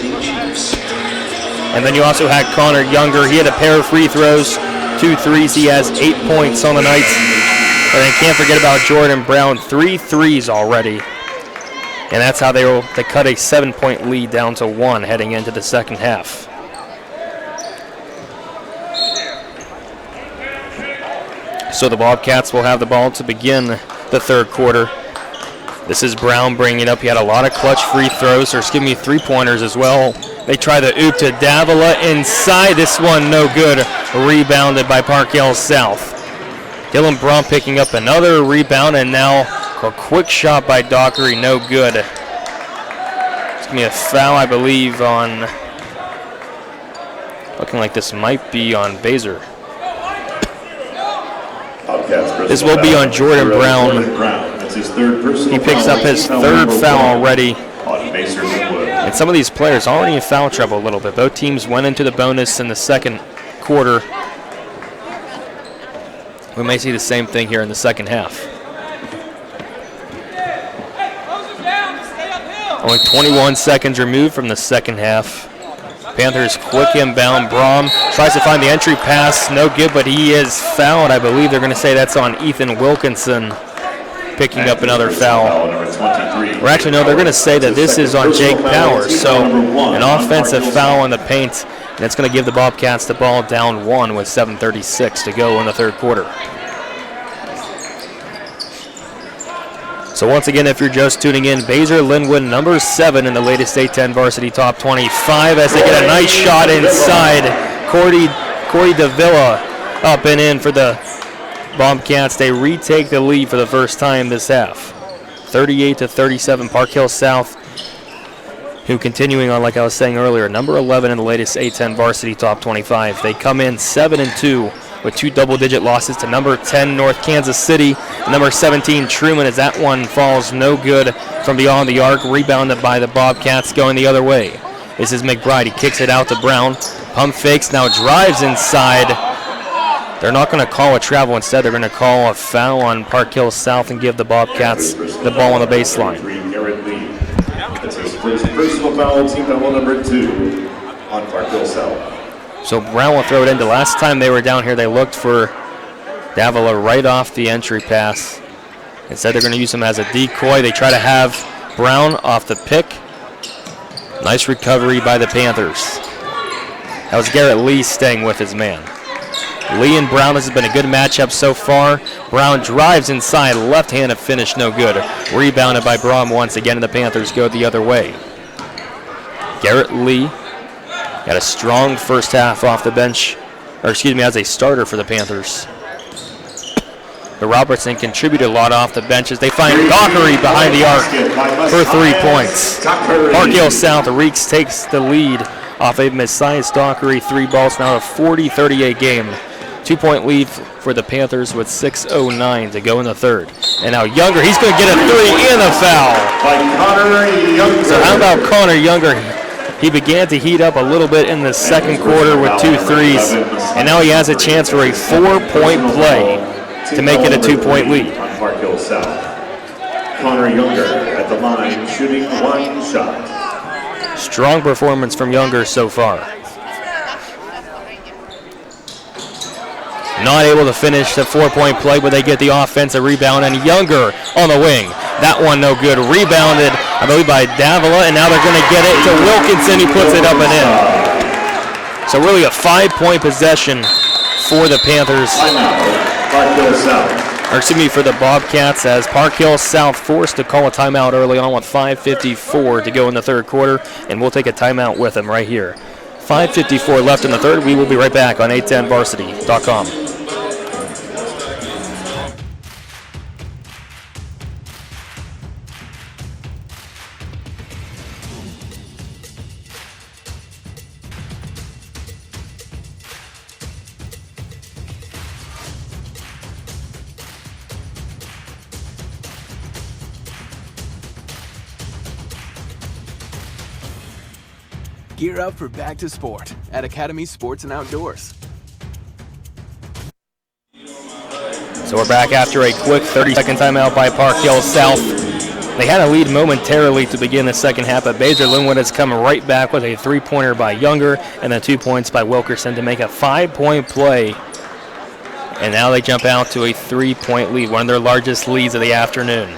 And then you also had Connor Younger. He had a pair of free throws, 2 threes. He has 8 points on the night. And then can't forget about Jordan Brown, 3 threes already. And that's how they cut a 7-point lead down to 1 heading into the second half. So the Bobcats will have the ball to begin the third quarter. This is Brown bringing it up. He had a lot of clutch free throws, or 3-pointers as well. They try the oop to Davila inside. This one no good. Rebounded by Park Hill South. Dylan Braun picking up another rebound, and now a quick shot by Dockery, no good. It's going to be a foul, I believe, on, looking like this might be on Basehor. This will be on Jordan Brown. He picks up his third foul already. And some of these players already in foul trouble a little bit. Both teams went into the bonus in the second quarter. We may see the same thing here in the second half. Only 21 seconds removed from the second half. Panthers quick inbound. Braum tries to find the entry pass. No good, but he is fouled. I believe they're going to say that's on Ethan Wilkinson. picking up another foul. Number 23. Or actually, no, they're going to say that this is on Jake Powers. So an offensive foul in the paint, and it's going to give the Bobcats the ball down 1 with 7:36 to go in the third quarter. So once again, if you're just tuning in, Basehor-Linwood, number 7 in the latest A10 varsity top 25 as they get a nice shot inside. Corey Davila up and in for the Bobcats. They retake the lead for the first time this half. 38-37, Park Hill South, who continuing on, like I was saying earlier, number 11 in the latest A10 varsity top 25. They come in 7-2 with 2 double-digit losses to number 10 North Kansas City, number 17 Truman, as that one falls no good from beyond the arc, rebounded by the Bobcats going the other way. This is McBride. He kicks it out to Brown. Pump fakes, now drives inside. They're not going to call a travel. Instead, they're going to call a foul on Park Hill South and give the Bobcats the ball on the baseline. That's his first personal foul, team foul number 2 on Park Hill South. So Brown will throw it in. The last time they were down here, they looked for Davila right off the entry pass. Instead, they're going to use him as a decoy. They try to have Brown off the pick. Nice recovery by the Panthers. That was Garrett Lee staying with his man. Lee and Brown, this has been a good matchup so far. Brown drives inside, left-handed finish, no good. Rebounded by Brom once again, and the Panthers go the other way. Garrett Lee got a strong first half off the bench, or excuse me, as a starter for the Panthers. But Robertson contributed a lot off the bench as they find Dockery behind the arc for 3 points. Park Hill South, Reeks takes the lead off a Messiah Dockery 3 balls, now a 40-38 game. 2-point lead for the Panthers with 6:09 to go in the third. And now Younger, he's going to get a 3 and a foul. So how about Connor Younger? He began to heat up a little bit in the second quarter with 2 threes, and now he has a chance for a 4-point play to make it a 2-point lead. On Park Hill South. Connor Younger at the line, shooting 1 shot. Strong performance from Younger so far. Not able to finish the 4-point play, but they get the offensive rebound, and Younger on the wing. That one no good. Rebounded, I believe, by Davila, and now they're going to get it to Wilkinson. He puts it up and in. So really a 5-point possession for the Panthers. Park Hill South. Or excuse me, for the Bobcats, as Park Hill South forced to call a timeout early on with 5:54 to go in the third quarter, and we'll take a timeout with them right here. 5:54 left in the third. We will be right back on A10Varsity.com. Gear up for back to sport at Academy Sports and Outdoors. So we're back after a quick 30-second timeout by Park Hill South. They had a lead momentarily to begin the second half, but Basehor-Linwood has come right back with a 3-pointer by Younger and then 2 points by Wilkerson to make a 5-point play. And now they jump out to a 3-point lead, one of their largest leads of the afternoon.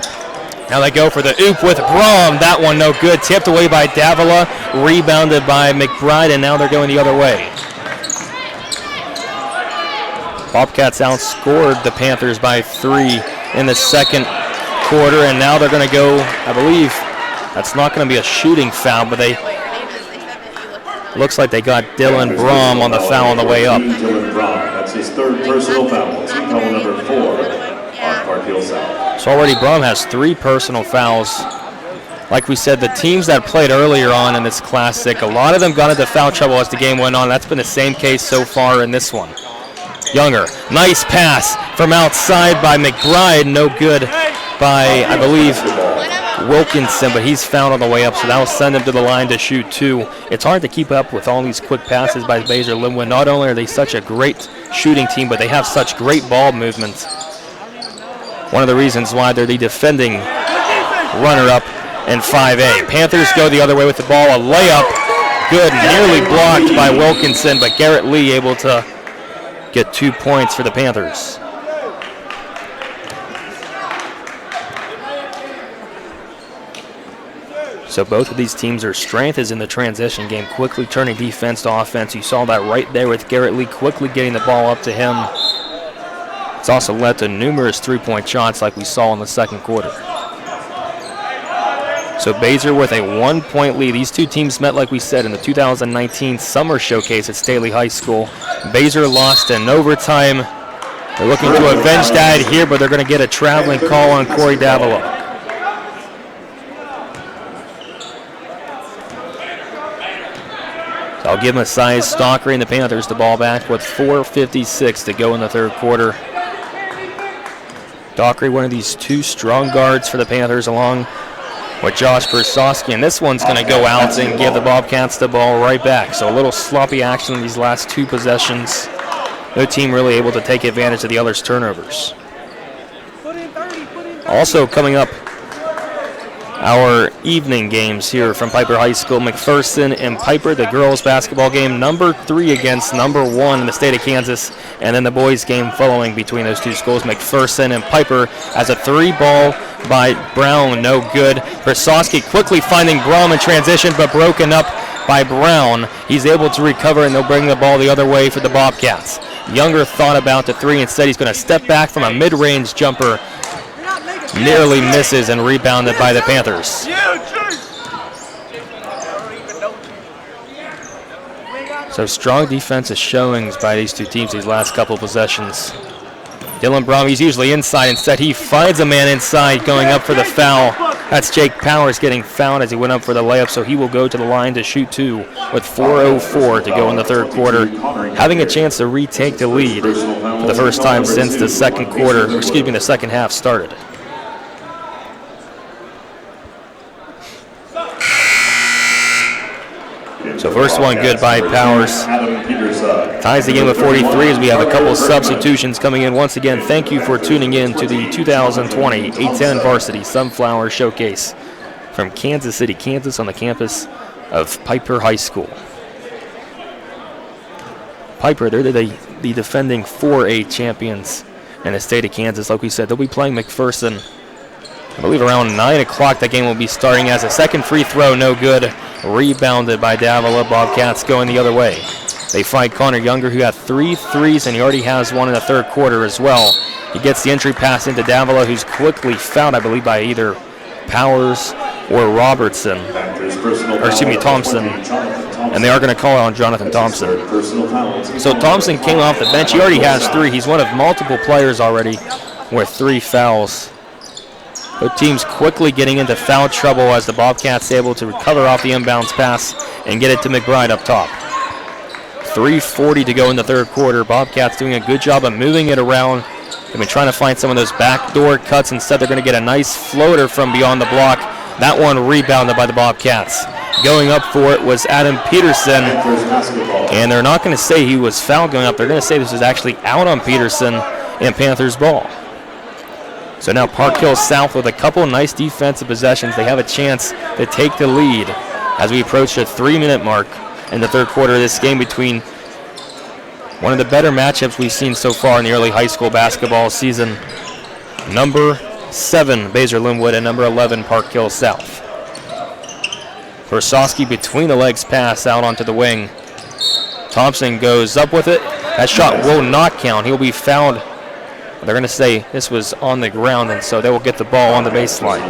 Now they go for the oop with Brom. That one no good. Tipped away by Davila. Rebounded by McBride, and now they're going the other way. Bobcats outscored the Panthers by 3 in the second quarter, and now they're going to go, I believe, that's not going to be a shooting foul, but they looks like they got Dylan Brom on the foul on the way up. Dylan Brom, that's his 3rd personal foul. Team foul number 4 on Park Hill South. So already Brom has 3 personal fouls. Like we said, the teams that played earlier on in this Classic, a lot of them got into foul trouble as the game went on. That's been the same case so far in this one. Younger, nice pass from outside by McBride. No good by, I believe, Wilkinson, but he's fouled on the way up, so that will send him to the line to shoot 2. It's hard to keep up with all these quick passes by Basehor-Linwood. Not only are they such a great shooting team, but they have such great ball movement. One of the reasons why they're the defending runner-up in 5A. Panthers go the other way with the ball. A layup, good, nearly blocked by Wilkinson, but Garrett Lee able to get 2 points for the Panthers. So both of these teams, their strength is in the transition game, quickly turning defense to offense. You saw that right there with Garrett Lee quickly getting the ball up to him. It's also led to numerous three-point shots like we saw in the second quarter. So Basehor with a 1-point lead. These two teams met, like we said, in the 2019 Summer Showcase at Staley High School. Basehor lost in overtime. They're looking to avenge that here, but they're going to get a traveling call on Corey Davila. So I'll give Messiah Stockery and the Panthers the ball back with 4:56 to go in the third quarter. Stockery, one of these two strong guards for the Panthers, along with Josh Persowski, and this one's going to go out and give the Bobcats the ball right back. So a little sloppy action in these last two possessions. No team really able to take advantage of the other's turnovers. Also coming up, our evening games here from Piper High School. McPherson and Piper, the girls basketball game, number 3 against number 1 in the state of Kansas, and then the boys game following between those two schools. McPherson and Piper as a 3-ball by Brown, no good. Persowski quickly finding Brom in transition, but broken up by Brown. He's able to recover, and they'll bring the ball the other way for the Bobcats. Younger thought about the 3. Instead, he's going to step back from a mid-range jumper. Nearly misses and rebounded by the Panthers. So strong defensive showings by these two teams these last couple of possessions. Dylan Brom, he's usually inside. Instead, he finds a man inside going up for the foul. That's Jake Powers getting fouled as he went up for the layup, so he will go to the line to shoot 2 with 4:04 to go in the third quarter, having a chance to retake the lead for the first time since the second half started. So first one good by Powers. Ties the game at 43 as we have a couple substitutions coming in. Once again, thank you for tuning in to the 2020 A10 Varsity Sunflower Showcase from Kansas City, Kansas, on the campus of Piper High School. Piper, they're the defending 4A champions in the state of Kansas. Like we said, they'll be playing McPherson. I believe around 9 o'clock that game will be starting as a second free throw, no good. Rebounded by Davila. Bobcats going the other way. They find Connor Younger, who had 3 threes, and he already has one in the third quarter as well. He gets the entry pass into Davila, who's quickly fouled, I believe, by either Powers or Robertson. Thompson. And they are going to call on Jonathan Thompson. So Thompson came off the bench. He already has 3. He's one of multiple players already with 3 fouls. Both teams quickly getting into foul trouble as the Bobcats able to recover off the inbounds pass and get it to McBride up top. 3:40 to go in the third quarter. Bobcats doing a good job of moving it around. They've been trying to find some of those backdoor cuts. Instead, they're going to get a nice floater from beyond the block. That one rebounded by the Bobcats. Going up for it was Adam Peterson. And they're not going to say he was fouled going up. They're going to say this was actually out on Peterson and Panthers ball. So now Park Hill South with a couple nice defensive possessions. They have a chance to take the lead as we approach the 3-minute mark in the third quarter of this game between one of the better matchups we've seen so far in the early high school basketball season. Number 7, Basehor-Linwood, and number 11, Park Hill South. Persowski between the legs pass out onto the wing. Thompson goes up with it. That shot will not count. He'll be fouled. They're going to say this was on the ground, and so they will get the ball on the baseline.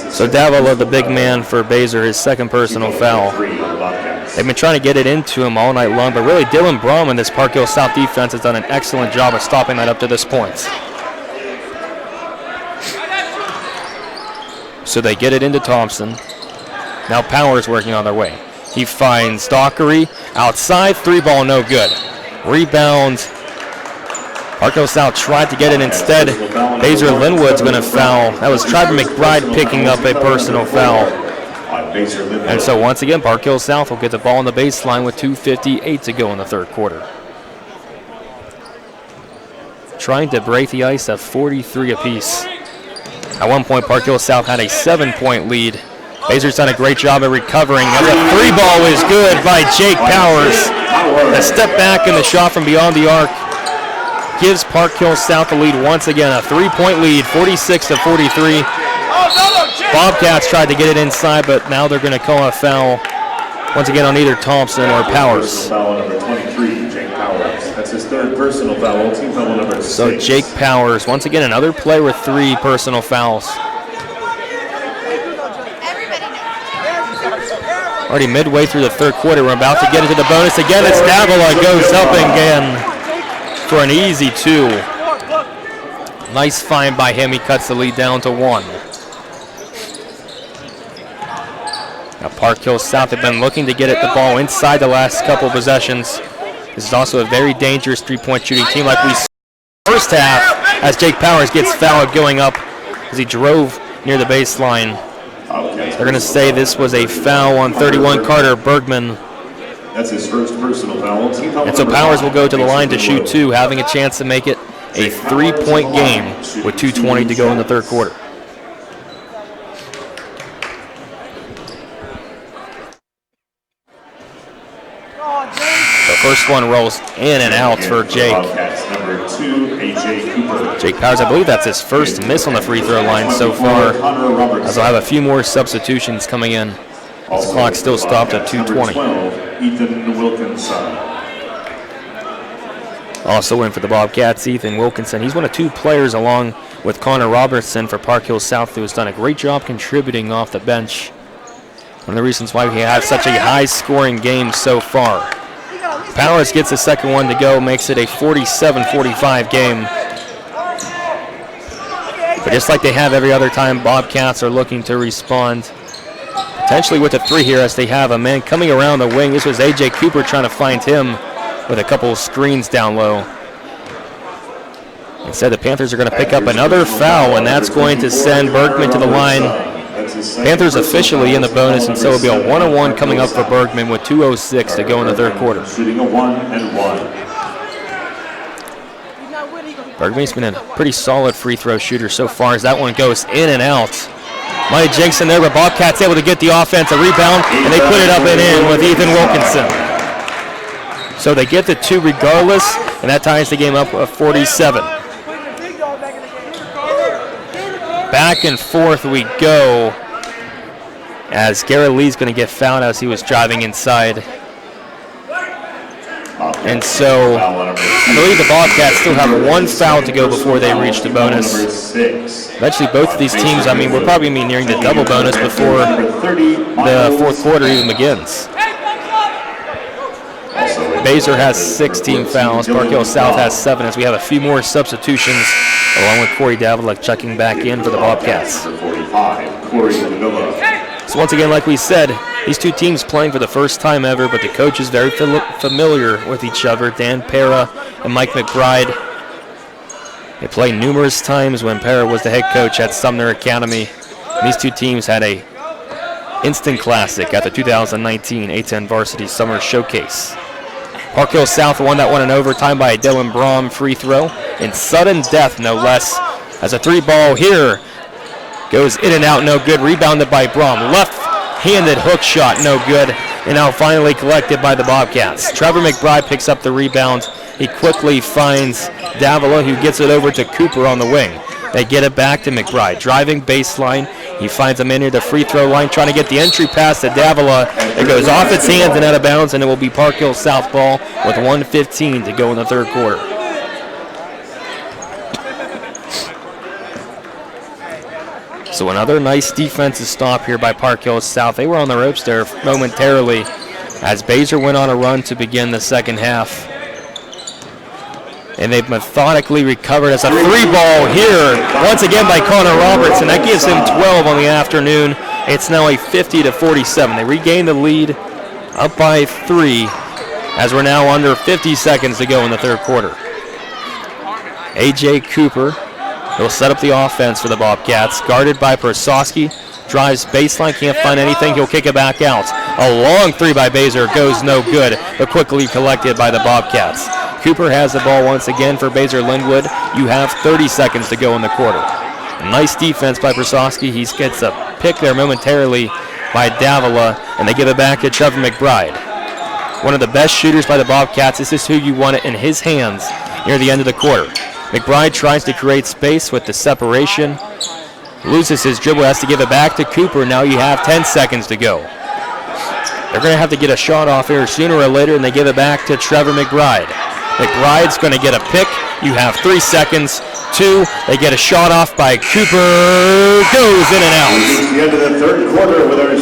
So Davila, the big man for Basehor, his second personal foul. They've been trying to get it into him all night long, but really Dylan Brom and this Park Hill South defense has done an excellent job of stopping that up to this point. So they get it into Thompson. Now Powers working on their way. He finds Stockery outside, 3-ball, no good. Rebound. Park Hill South tried to get it instead. Basehor-Linwood's going to foul. That was Trevor McBride picking up a personal foul. And so once again, Park Hill South will get the ball on the baseline with 2:58 to go in the third quarter. Trying to break the ice at 43 apiece. At one point, Park Hill South had a 7-point lead. Basehor's done a great job of recovering. And the 3-ball is good by Jake Powers. A step back and the shot from beyond the arc gives Park Hill South the lead once again. A 3-point lead, 46-43. Bobcats tried to get it inside, but now they're going to call a foul once again on either Thompson or Powers. Foul number 23, Jake Powers. That's his third personal foul, team foul number 6. So Jake Powers, once again, another player with 3 personal fouls. Already midway through the third quarter, we're about to get into the bonus again. It's Davila goes up again for an easy 2. Nice find by him. He cuts the lead down to 1. Now Park Hill South have been looking to get at the ball inside the last couple possessions. This is also a very dangerous three-point shooting team like we saw in the first half as Jake Powers gets fouled going up as he drove near the baseline. They're going to say this was a foul on 31 Carter Bergman. That's his first personal foul. And so Powers will go to the line to shoot 2, having a chance to make it a 3-point game with 2:20 to go in the third quarter. The first one rolls in and out for Jake. Number 2, A.J. Cooper. Jake Powers, I believe that's his first miss on the free throw line so far, as I'll have a few more substitutions coming in. The clock still stopped at 2:20. 12, Ethan Wilkinson. Also in for the Bobcats, Ethan Wilkinson. He's one of 2 players along with Connor Robertson for Park Hill South, who has done a great job contributing off the bench. One of the reasons why we have such a high-scoring game so far. Powers gets the second one to go, makes it a 47-45 game. But just like they have every other time, Bobcats are looking to respond. Potentially with a 3 here as they have a man coming around the wing. This was A.J. Cooper trying to find him with a couple of screens down low. Instead, the Panthers are going to pick up another foul, and that's going to send Bergman to the line. Panthers officially in the bonus, and so it'll be a 1-on-1 coming up for Bergman with 2:06 to go in the third quarter. Shooting a 1-and-1. Bergman's been a pretty solid free throw shooter so far as that one goes in and out. Monty Jensen there, but Bobcats able to get the offensive rebound, and they put it up and in with Ethan Wilkinson. So they get the 2 regardless, and that ties the game up at 47. Back and forth we go as Garrett Lee's going to get fouled as he was driving inside. And so I believe the Bobcats still have 1 foul to go before they reach the bonus. Eventually both of these teams, I mean, we're probably going to be nearing the double bonus before the fourth quarter even begins. Basehor has 16 fouls. Park Hill South has 7 as we have a few more substitutions along with Corey Davila checking back in for the Bobcats. So once again, like we said, these 2 teams playing for the first time ever, but the coach is very familiar with each other, Dan Para and Mike McBride. They played numerous times when Para was the head coach at Sumner Academy. And these 2 teams had a instant classic at the 2019 A-10 Varsity Summer Showcase. Park Hill South won that one in overtime by a Dylan Brom free throw in sudden death, no less. As a 3-ball here goes in and out, no good. Rebounded by Brom. Left-handed hook shot, no good. And now finally collected by the Bobcats. Trevor McBride picks up the rebound. He quickly finds Davila, who gets it over to Cooper on the wing. They get it back to McBride. Driving baseline. He finds him in near the free throw line, trying to get the entry pass to Davila. It goes off its hands and out of bounds, and it will be Park Hill South ball with 1:15 to go in the third quarter. So another nice defensive stop here by Park Hill South. They were on the ropes there momentarily as Basehor went on a run to begin the second half. And they've methodically recovered as a 3-ball here, once again by Connor Robertson. That gives him 12 on the afternoon. It's now a 50-47. They regain the lead up by 3 as we're now under 50 seconds to go in the third quarter. A.J. Cooper will set up the offense for the Bobcats, guarded by Persowski. Drives baseline, can't find anything. He'll kick it back out. A long 3 by Basehor goes no good, but quickly collected by the Bobcats. Cooper has the ball once again for Basehor-Linwood. You have 30 seconds to go in the quarter. Nice defense by Persowski. He gets a pick there momentarily by Davila, and they give it back to Trevor McBride. One of the best shooters by the Bobcats. This is who you want it in his hands near the end of the quarter. McBride tries to create space with the separation. loses his dribble, has to give it back to Cooper. Now you have 10 seconds to go. They're going to have to get a shot off here sooner or later, and they give it back to Trevor McBride. McBride's going to get a pick. You have 3 seconds. 2. They get a shot off by Cooper. Goes in and out.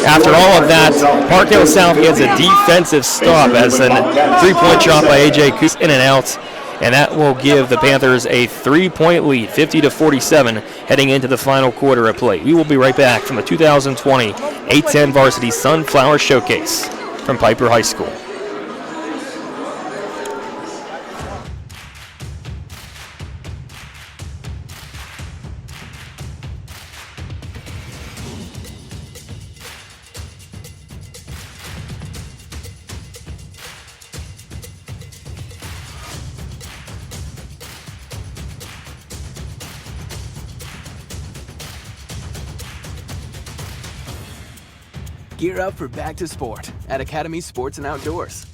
After all of that, Park Hill South gets a defensive stop as a 3-point shot by A.J. Cooper in and out. And that will give the Panthers a 3-point lead, 50-47, heading into the final quarter of play. We will be right back from the 2020 A-10 Varsity Sunflower Showcase from Piper High School. Gear up for back to sport at Academy Sports and Outdoors.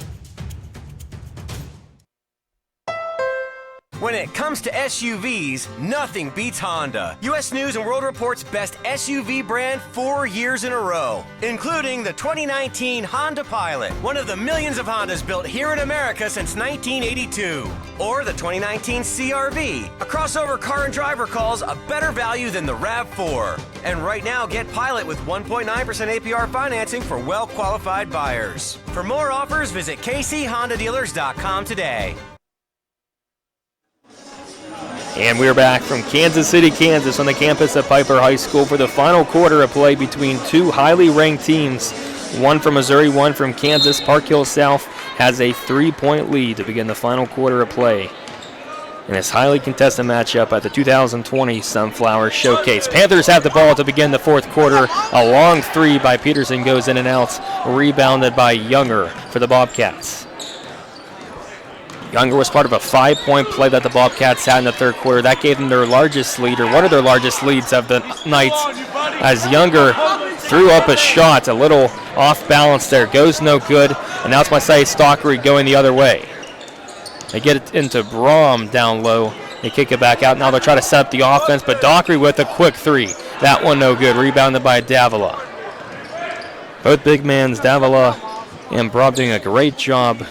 When it comes to SUVs, nothing beats Honda. U.S. News & World Report's best SUV brand 4 years in a row, including the 2019 Honda Pilot, one of the millions of Hondas built here in America since 1982. Or the 2019 CR-V, a crossover car and driver calls a better value than the RAV4. And right now, get Pilot with 1.9% APR financing for well-qualified buyers. For more offers, visit kchondadealers.com today. And we're back from Kansas City, Kansas on the campus of Piper High School for the final quarter of play between two highly ranked teams. One from Missouri, one from Kansas. Park Hill South has a 3-point lead to begin the final quarter of play in this highly contested matchup at the 2020 Sunflower Showcase. Panthers have the ball to begin the fourth quarter. A long 3 by Peterson goes in and out, rebounded by Younger for the Bobcats. Younger was part of a 5-point play that the Bobcats had in the third quarter. That gave them their largest lead, or one of their largest leads of the night, as Younger threw up a shot, a little off balance there, goes no good, and now it's Messiah Stockery going the other way. They get it into Brom down low. They kick it back out. Now they'll try to set up the offense, but Dockery with a quick 3. That one no good, rebounded by Davila. Both big mans, Davila and Brom, doing a great job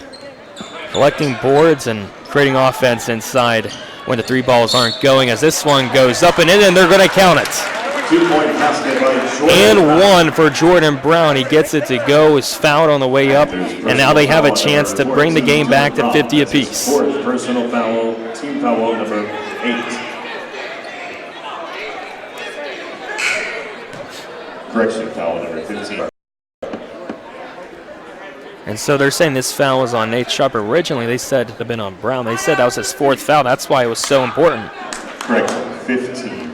collecting boards and creating offense inside when the 3 balls aren't going, as this one goes up and in, and they're going to count it. 2-point basket by Jordan And Brown. 1 for Jordan Brown. He gets it to go, is fouled on the way up, and now they have a chance to bring the game back to 50 apiece. Fourth personal foul, team foul number 8. Correction, foul number 15. And so they're saying this foul was on Nate Sharp. Originally, they said it had been on Brown. They said that was his 4th foul. That's why it was so important. Correction, 15.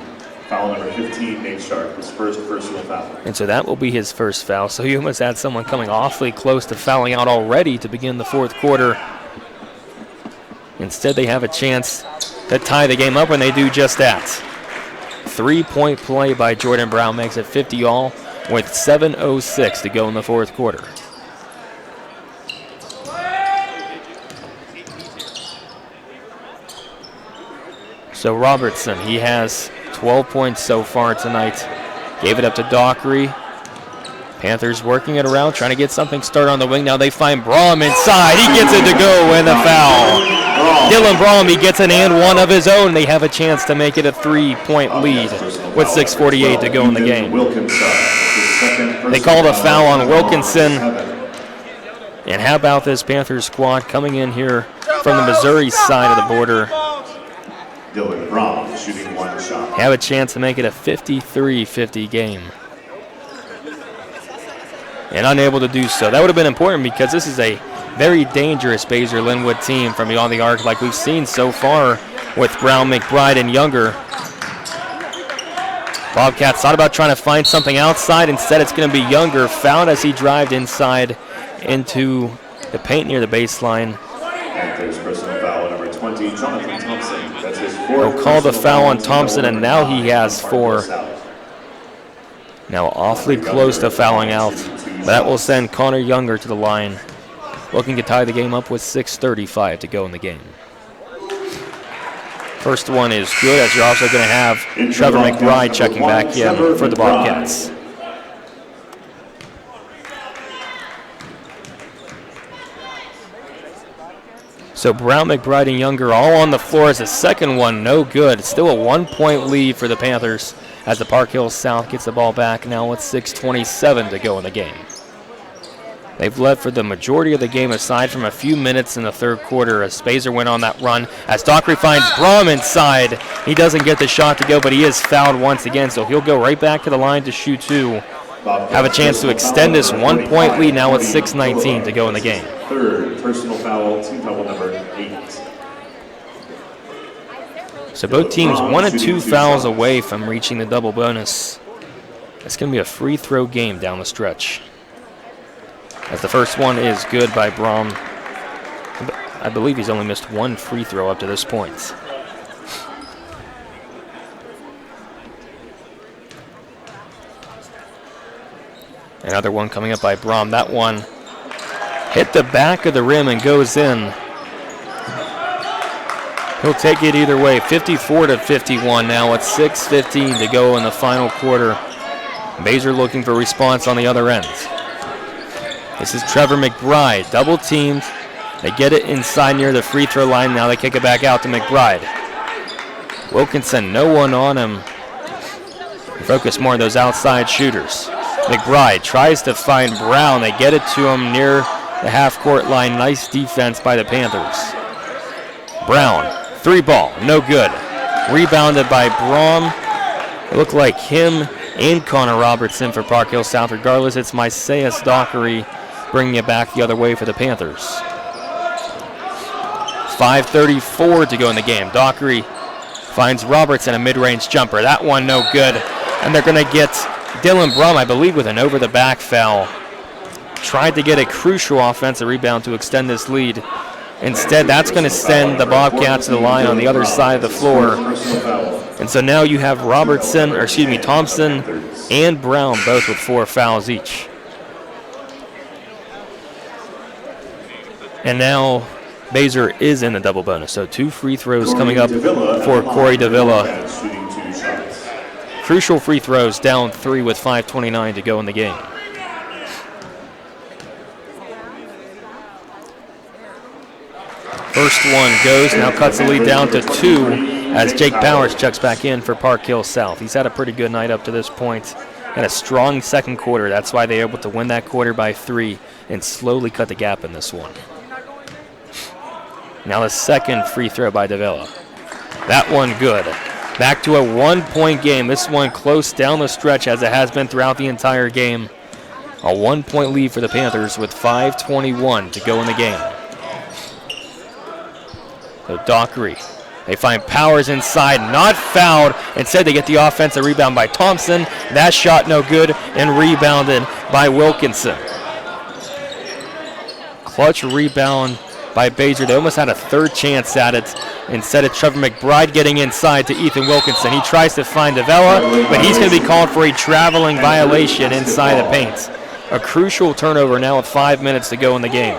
Foul number 15, Nate Sharp, his first personal foul. And so that will be his first foul. So you almost had someone coming awfully close to fouling out already to begin the fourth quarter. Instead, they have a chance to tie the game up when they do just that. 3-point play by Jordan Brown makes it 50-all with 7:06 to go in the fourth quarter. So Robertson, he has 12 points so far tonight. Gave it up to Dockery. Panthers working it around, trying to get something started on the wing. Now they find Brom inside. He gets it to go, and the foul. Dylan Brom, he gets an and one of his own. They have a chance to make it a 3-point lead with 6:48 to go in the game. They called a foul on Wilkinson. And how about this Panthers squad coming in here from the Missouri side of the border? Dylan Brown shooting 1 shot. Have a chance to make it a 53-50 game. And unable to do so. That would have been important because this is a very dangerous Basehor-Linwood team from beyond the arc like we've seen so far with Brown, McBride, and Younger. Bobcats thought about trying to find something outside. Instead, it's going to be Younger, fouled as he drived inside into the paint near the baseline. Panthers personal foul number 20, Jonathan Thompson. That's his 4th. They'll call the foul on Thompson, and now he has 4. Now awfully close to fouling out, but that will send Connor Younger to the line, looking to tie the game up with 6:35 to go in the game. First one is good, as you're also going to have Trevor McBride checking back in for the Bobcats. So Brown, McBride, and Younger all on the floor as the second one, no good. It's still a 1-point lead for the Panthers as the Park Hills South gets the ball back now with 6:27 to go in the game. They've led for the majority of the game aside from a few minutes in the third quarter as Baser went on that run. As Dockery finds Brom inside, he doesn't get the shot to go, but he is fouled once again, so he'll go right back to the line to shoot two. Have a chance to extend this 1-point lead now with 6:19 to go in the game. Third personal foul, team foul number 8. So both teams 1 and 2 fouls away from reaching the double bonus. It's going to be a free throw game down the stretch. As the first one is good by Brom. I believe he's only missed one free throw up to this point. Another one coming up by Brom. That one hit the back of the rim and goes in. He'll take it either way. 54-51 now with 6:15 to go in the final quarter. Baser looking for response on the other end. This is Trevor McBride, double teamed. They get it inside near the free throw line. Now they kick it back out to McBride. Wilkinson, no one on him. Focus more on those outside shooters. McBride tries to find Brown. They get it to him near the half-court line. Nice defense by the Panthers. Brown, three ball, no good. Rebounded by Brom. It looked like him and Connor Robertson for Park Hill South. Regardless, it's Mysias Dockery bringing it back the other way for the Panthers. 5:34 to go in the game. Dockery finds Robertson a mid-range jumper. That one no good. And they're going to get Dylan Brum, I believe, with an over-the-back foul. Tried to get a crucial offensive rebound to extend this lead. Instead, that's going to send the Bobcats to the line on the other side of the floor. And so now you have Thompson and Brown both with 4 fouls each. And now Baser is in the double bonus. So 2 free throws coming up for Corey Davila. Crucial free throws, down 3 with 5:29 to go in the game. First one goes, now cuts the lead down to 2 as Jake Powers checks back in for Park Hill South. He's had a pretty good night up to this point and a strong second quarter. That's why they were able to win that quarter by 3 and slowly cut the gap in this one. Now the second free throw by Davila. That one good. Back to a 1-point game. This one close down the stretch as it has been throughout the entire game. A 1-point lead for the Panthers with 5:21 to go in the game. So Dockery, they find Powers inside, not fouled. Instead, they get the offensive rebound by Thompson. That shot no good and rebounded by Wilkinson. Clutch rebound by Baser. They almost had a third chance at it. Instead of Trevor McBride getting inside to Ethan Wilkinson. He tries to find Davila, but he's going to be called for a traveling violation inside the paint. A crucial turnover now with 5 minutes to go in the game.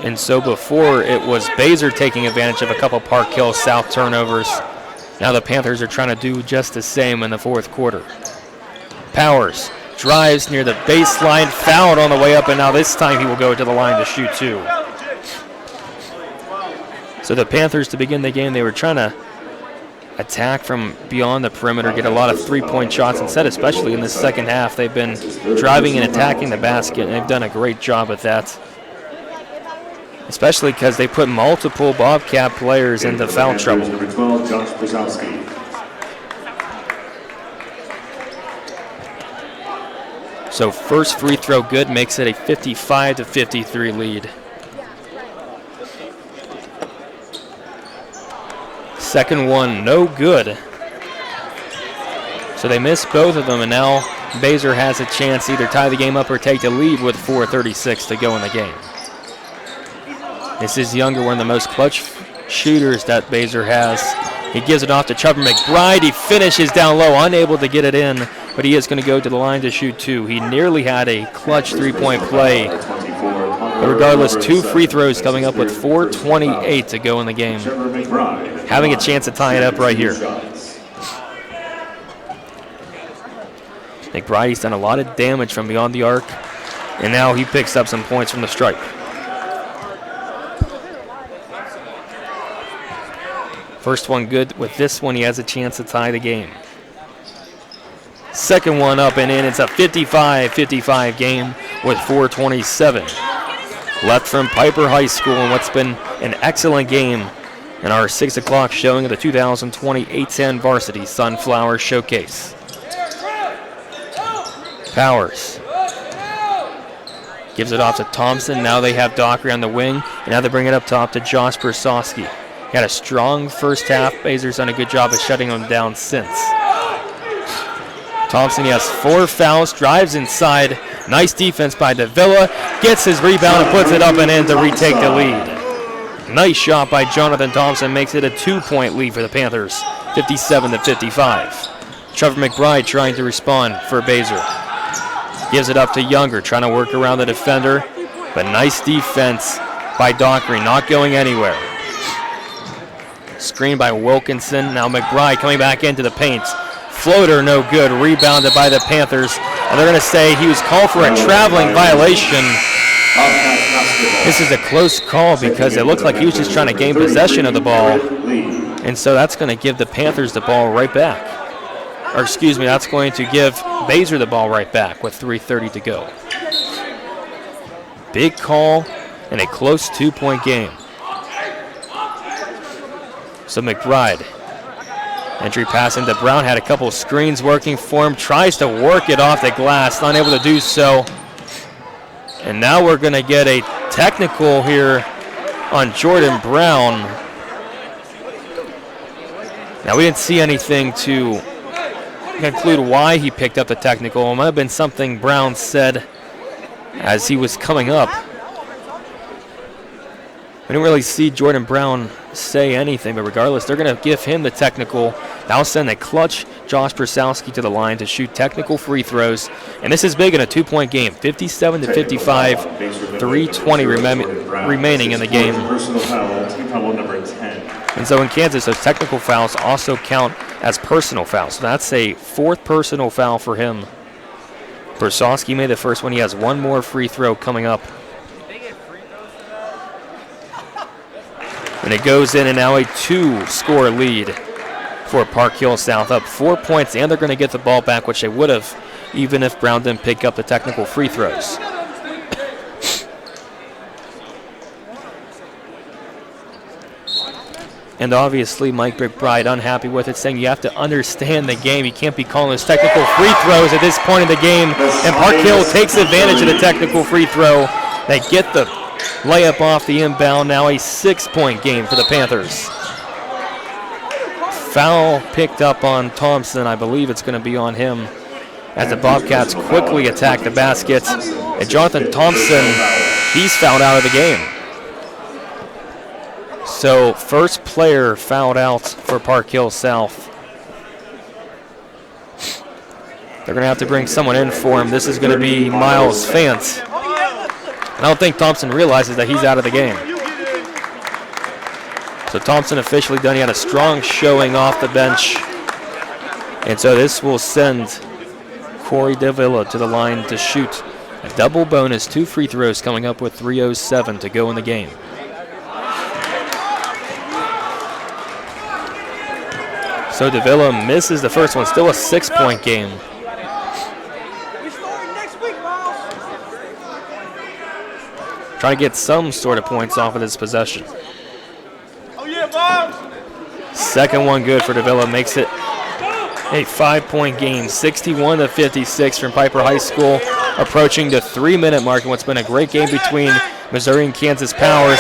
And so before it was Baser taking advantage of a couple Park Hill South turnovers. Now the Panthers are trying to do just the same in the fourth quarter. Powers drives near the baseline, fouled on the way up, and now this time he will go to the line to shoot 2. So the Panthers, to begin the game, they were trying to attack from beyond the perimeter, get a lot of three-point shots. Instead, especially in the second half, they've been driving and attacking the basket, and they've done a great job at that. Especially because they put multiple Bobcat players into foul trouble. Number 12, Josh Brzezowski. So first free throw good, makes it a 55-53 lead. Second one, no good. So they missed both of them, and now Baser has a chance to either tie the game up or take the lead with 4:36 to go in the game. This is Younger, one of the most clutch shooters that Baser has. He gives it off to Trevor McBride. He finishes down low, unable to get it in, but he is going to go to the line to shoot 2. He nearly had a clutch three-point play But regardless, 2 free throws coming up with 4:28 to go in the game. Having a chance to tie it up right here. McBride, he's done a lot of damage from beyond the arc, and now he picks up some points from the stripe. First one good. With this one, he has a chance to tie the game. Second one up and in. It's a 55-55 game with 4:27 left from Piper High School in what's been an excellent game in our 6 o'clock showing of the 2020 A10 Varsity Sunflower Showcase. Powers gives it off to Thompson. Now they have Dockery on the wing, and now they bring it up top to Josh Persowski. He had a strong first half. Basehor's done a good job of shutting him down since. Thompson, he has 4 fouls, drives inside. Nice defense by Davila. Gets his rebound and puts it up and in to retake the lead. Nice shot by Jonathan Thompson. Makes it a 2-point lead for the Panthers, 57-55. Trevor McBride trying to respond for Basehor. Gives it up to Younger, trying to work around the defender. But nice defense by Dockery, not going anywhere. Screen by Wilkinson. Now McBride coming back into the paint. Floater no good, rebounded by the Panthers. And they're going to say he was called for a traveling violation. This is a close call because it looked like he was just trying to gain possession of the ball. And so that's going to give the Panthers the ball right back. Or excuse me, that's going to give Basehor the ball right back with 3:30 to go. Big call and a close 2-point game. So McBride, entry pass into Brown, had a couple of screens working for him, tries to work it off the glass, unable to do so. And now we're going to get a technical here on Jordan Brown. Now we didn't see anything to conclude why he picked up the technical. It might have been something Brown said as he was coming up. We didn't really see Jordan Brown say anything, but regardless, they're going to give him the technical. Now send a clutch Josh Persowski to the line to shoot technical free throws. And this is big in a 2-point game, 57-55, 3:20 remaining in the game. And so in Kansas, those technical fouls also count as personal fouls. So that's a 4th personal foul for him. Persowski made the first one. He has one more free throw coming up. And it goes in, and now a 2-score lead for Park Hill South, up 4 points, and they're going to get the ball back, which they would have even if Brown didn't pick up the technical free throws. And obviously Mike McBride unhappy with it, saying you have to understand the game. You can't be calling those technical free throws at this point in the game. And Park Hill takes advantage of the technical free throw. They get the layup off the inbound. Now a 6-point game for the Panthers. Foul picked up on Thompson. I believe it's going to be on him as the Bobcats quickly attack the basket. And Jonathan Thompson, he's fouled out of the game. So first player fouled out for Park Hill South. They're going to have to bring someone in for him. This is going to be Miles Fant. I don't think Thompson realizes that he's out of the game. So Thompson officially done. He had a strong showing off the bench. And so this will send Corey Davila to the line to shoot a double bonus, 2 free throws coming up with 3:07 to go in the game. So Davila misses the first one, still a 6-point game. Trying to get some sort of points off of this possession. Second one good for Davila, makes it a 5-point game, 61-56 from Piper High School, approaching the 3-minute mark in what's been a great game between Missouri and Kansas Powers.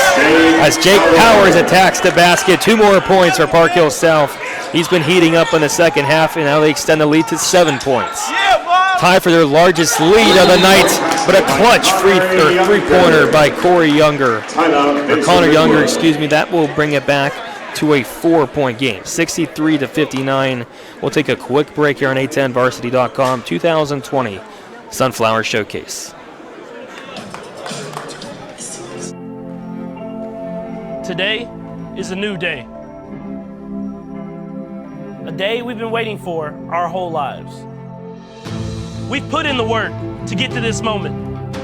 As Jake Powers attacks the basket, 2 more points for Park Hill South. He's been heating up in the second half, and now they extend the lead to 7 points. Tie for their largest lead of the night, but a clutch three-pointer by Connor Younger, that will bring it back to a 4-point game, 63-59. We'll take a quick break here on A10Varsity.com, 2020 Sunflower Showcase. Today is a new day. A day we've been waiting for our whole lives. We've put in the work to get to this moment,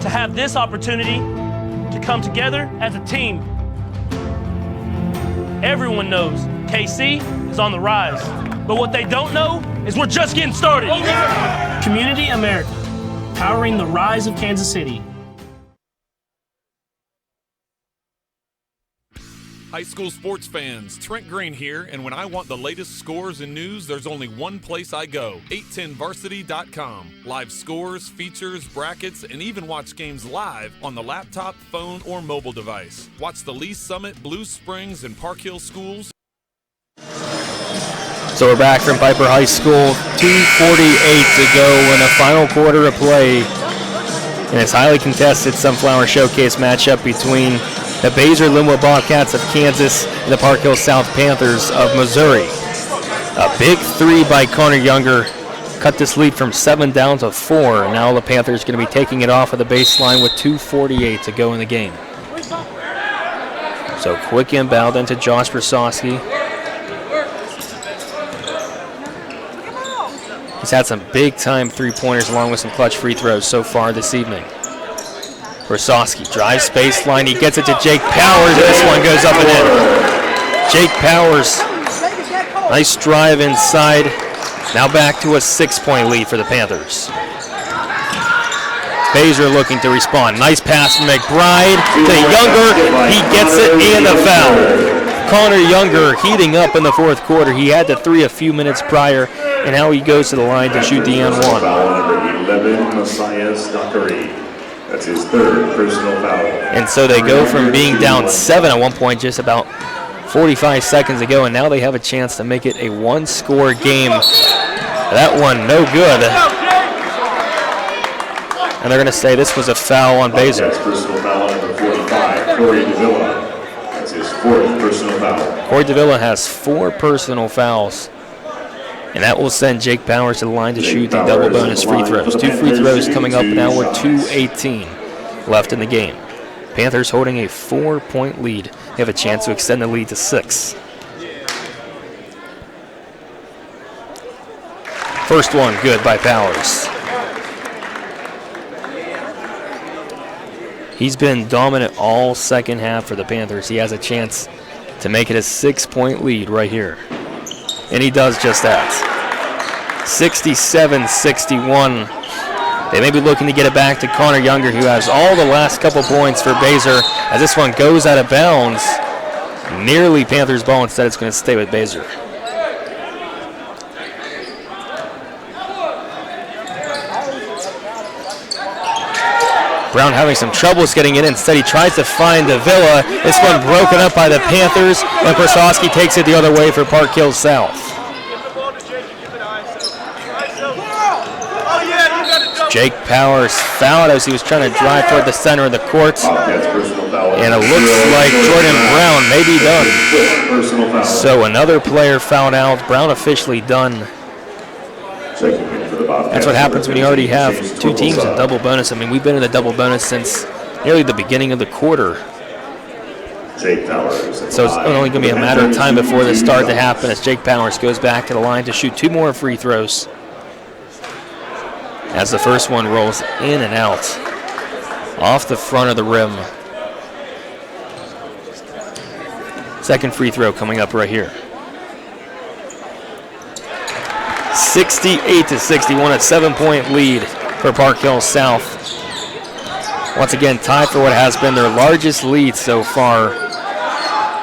to have this opportunity to come together as a team. Everyone knows KC is on the rise, but what they don't know is we're just getting started. Community America, powering the rise of Kansas City. High school sports fans, Trent Green here, and when I want the latest scores and news, there's only one place I go, 810varsity.com. Live scores, features, brackets, and even watch games live on the laptop, phone, or mobile device. Watch the Lee Summit, Blue Springs, and Park Hill schools. So we're back from Piper High School, 2:48 to go in a final quarter of play. And it's highly contested Sunflower Showcase matchup between the Basehor-Linwood Bobcats of Kansas and the Park Hill South Panthers of Missouri. A big three by Connor Younger cut this lead from 7 down to 4. And now the Panthers going to be taking it off of the baseline with 2:48 to go in the game. So quick inbound into Josh Brasowski. He's had some big-time three-pointers along with some clutch free throws so far this evening. Brasowski drives baseline. He gets it to Jake Powers, and this one goes up and in. Jake Powers, nice drive inside. Now back to a 6-point lead for the Panthers. Basehor looking to respond. Nice pass from McBride to Younger. He gets it and a foul. Connor Younger heating up in the fourth quarter. He had the three a few minutes prior, and now he goes to the line to shoot the N1. Number 11, Messiah Stockery. That's his third personal foul. And so they go from being down 7 at one point just about 45 seconds ago, and now they have a chance to make it a one-score game. That one no good. And they're going to say this was a foul on Basehor. That's personal foul number 45, Corey Davila. That's his fourth personal foul. Corey Davila has 4 personal fouls. And that will send Jake Powers to the line to shoot the double bonus free throws. 2 free throws coming up now with 2:18 left in the game. Panthers holding a 4-point lead. They have a chance to extend the lead to 6. First one good by Powers. He's been dominant all second half for the Panthers. He has a chance to make it a 6-point lead right here. And he does just that. 67-61. They may be looking to get it back to Connor Younger, who has all the last couple points for Basehor, as this one goes out of bounds. Nearly Panthers ball, instead it's going to stay with Basehor. Brown having some troubles getting in. Instead, he tries to find Davila. This one broken up by the Panthers, and Brasowski takes it the other way for Park Hill South. Jake Powers fouled as he was trying to drive toward the center of the court. And it looks like Jordan Brown may be done. So another player fouled out. Brown officially done. That's what happens when you already have 2 teams in double bonus. I mean, we've been in the double bonus since nearly the beginning of the quarter. So it's only going to be a matter of time before this starts to happen as Jake Powers goes back to the line to shoot 2 more free throws. As the first one rolls in and out, off the front of the rim. Second free throw coming up right here. 68-61, a 7-point lead for Park Hill South. Once again, tied for what has been their largest lead so far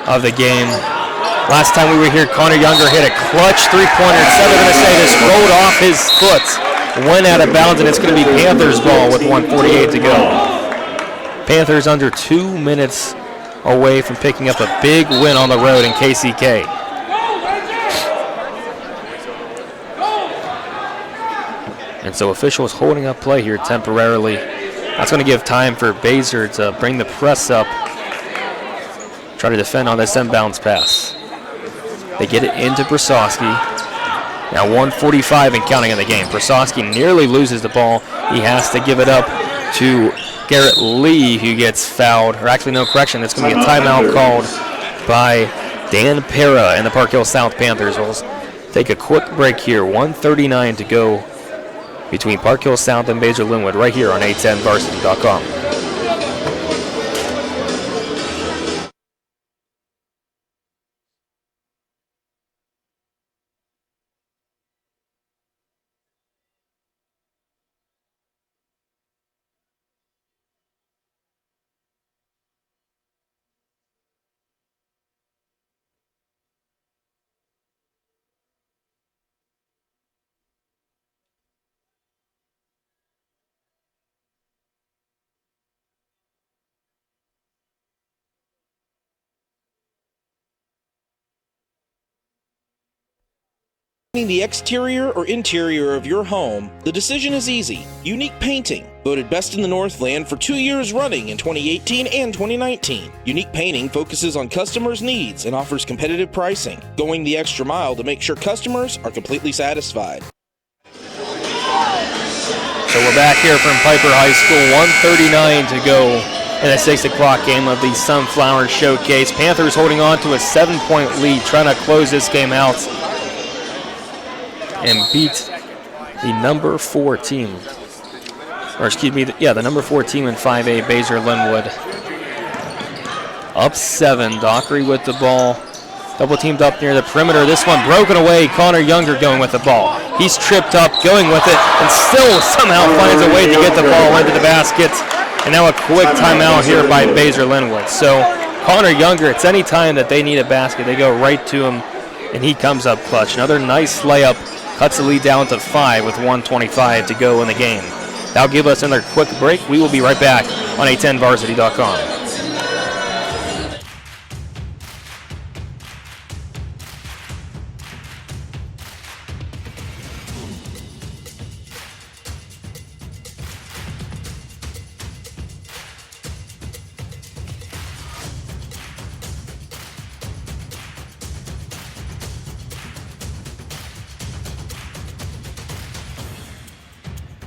of the game. Last time we were here, Connor Younger hit a clutch three-pointer. Instead, they're going to say this rolled off his foot, went out of bounds, and it's going to be Panthers ball with 1:48 to go. Panthers under 2 minutes away from picking up a big win on the road in KCK. And so officials holding up play here temporarily. That's going to give time for Basehor to bring the press up, try to defend on this inbounds pass. They get it into Brasowski. Now 1:45 and counting in the game. Brasowski nearly loses the ball. He has to give it up to Garrett Lee who gets fouled. Or actually, no, correction. It's going to be a timeout called by Dan Pera and the Park Hill South Panthers. We'll take a quick break here. 1:39 to go between Park Hill South and Basehor-Linwood right here on 810varsity.com. The exterior or interior of your home, the decision is easy. Unique Painting, voted best in the Northland for 2 years running in 2018 and 2019. Unique Painting focuses on customers' needs and offers competitive pricing, going the extra mile to make sure customers are completely satisfied. So we're back here from Piper High School, 1:39 to go in a 6 o'clock game of the Sunflower Showcase. Panthers holding on to a 7-point lead, trying to close this game out and beat the number 4 team, or excuse me, the number 4 team in 5A, Basehor-Linwood. Up 7, Dockery with the ball. Double teamed up near the perimeter. This one broken away. Connor Younger going with the ball. He's tripped up, going with it, and still somehow finds a way to get the ball into the basket. And now a quick timeout here by Basehor-Linwood. So Connor Younger, it's any time that they need a basket, they go right to him, and he comes up clutch. Another nice layup. Cuts the lead down to 5 with 1:25 to go in the game. That'll give us another quick break. We will be right back on 810varsity.com.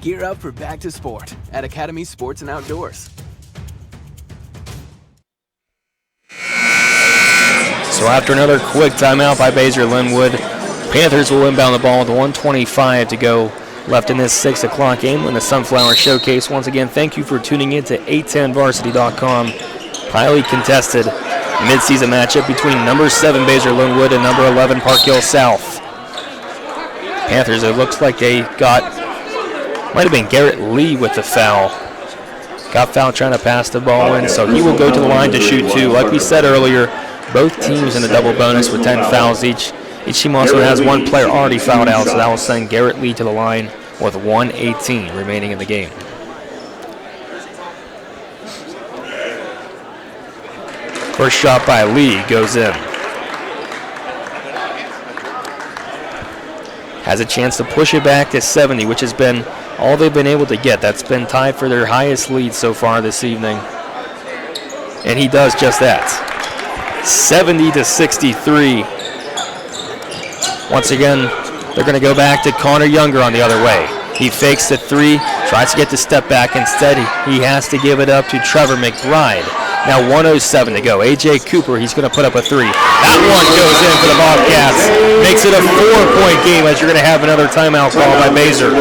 Gear up for back to sport at Academy Sports and Outdoors. So after another quick timeout by Basehor-Linwood, Panthers will inbound the ball with 1:25 to go left in this 6 o'clock game in the Sunflower Showcase. Once again, thank you for tuning in to 810varsity.com. Highly contested midseason matchup between number 7 Basehor-Linwood and number 11 Park Hill South. Panthers, it looks like they got, might have been Garrett Lee with the foul. Got fouled trying to pass the ball in, so he will go to the line to shoot 2. Like we said earlier, both teams in the double bonus with 10 fouls each. Each team also has one player already fouled out, so that will send Garrett Lee to the line with 1:18 remaining in the game. First shot by Lee goes in. Has a chance to push it back to 70, which has been all they've been able to get. That's been tied for their highest lead so far this evening. And he does just that. 70-63. Once again, they're going to go back to Connor Younger on the other way. He fakes the 3, tries to get the step back. Instead, he has to give it up to Trevor McBride. Now 1:07 to go. A.J. Cooper, he's going to put up a 3. That one goes in for the Bobcats. Makes it a 4-point game as you're going to have another timeout call by Basehor.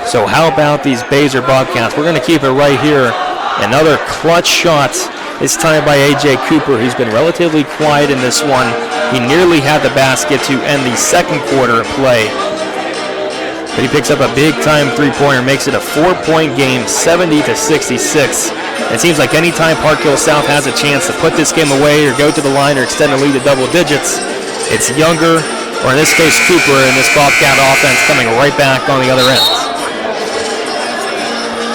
So how about these Basehor Bobcats? We're going to keep it right here. Another clutch shot, this time by A.J. Cooper, who's been relatively quiet in this one. He nearly had the basket to end the second quarter play. But he picks up a big-time three-pointer, makes it a 4-point game, 70-66. It seems like any time Park Hill South has a chance to put this game away or go to the line or extend the lead to double digits, it's Younger, or in this case Cooper, and this Bobcat offense coming right back on the other end.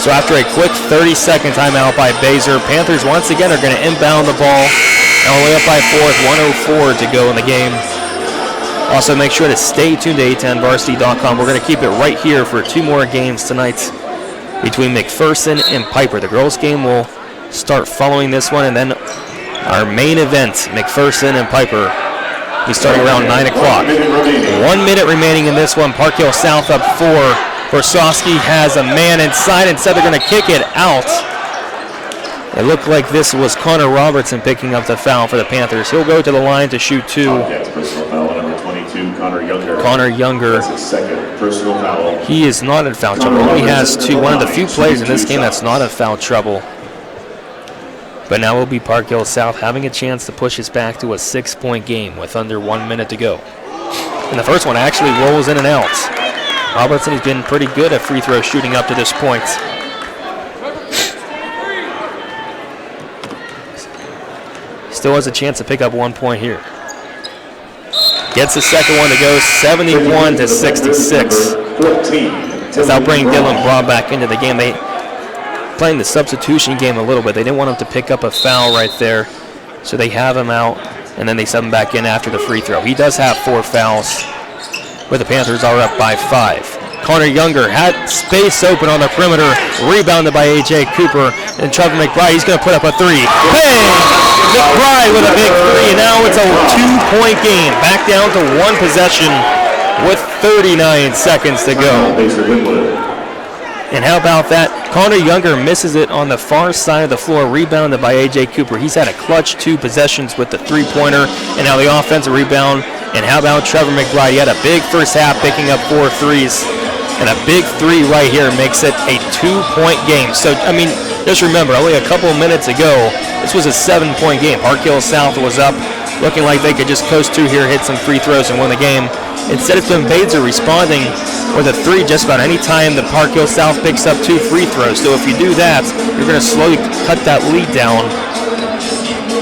So after a quick 30-second timeout by Basehor, Panthers once again are going to inbound the ball, all the way up by 4 with 1:04 to go in the game. Also, make sure to stay tuned to 810varsity.com. We're going to keep it right here for 2 more games tonight between McPherson and Piper. The girls' game will start following this one, and then our main event, McPherson and Piper, will be starting around 9 o'clock. 1 minute remaining in this one. Park Hill South up 4 Varsity has a man inside. Instead, they're going to kick it out. It looked like this was Connor Robertson picking up the foul for the Panthers. He'll go to the line to shoot 2. Personal foul on number 22, Connor Younger. Connor Younger. That's his second personal foul. He is not in foul trouble. He only has 2. One of the few players in this game that's not in foul trouble. But now will be Park Hill South having a chance to push us back to a 6-point game with under 1 minute to go. And the first one actually rolls in and out. Robertson has been pretty good at free throw shooting up to this point. Still has a chance to pick up 1 point here. Gets the second one to go, 71 to 66. Without bringing Dylan Braun back into the game, they playing the substitution game a little bit. They didn't want him to pick up a foul right there, so they have him out, and then they sub him back in after the free throw. He does have 4 fouls, but the Panthers are up by 5. Connor Younger had space open on the perimeter, rebounded by A.J. Cooper, and Trevor McBride, he's going to put up a 3. Bang! McBride with a big 3, and now it's a 2-point game. Back down to 1 possession with 39 seconds to go. And how about that? Connor Younger misses it on the far side of the floor, rebounded by A.J. Cooper. He's had a clutch 2 possessions with the 3-pointer, and now the offensive rebound. And how about Trevor McBride? He had a big first half, picking up 4 threes. And a big 3 right here makes it a 2-point game. So, I mean, just remember, only a couple of minutes ago, this was a 7-point game. Park Hill South was up, looking like they could just coast 2 here, hit some free throws, and win the game. Instead, it's been Bader responding with a 3 just about any time the Park Hill South picks up 2 free throws. So if you do that, you're going to slowly cut that lead down.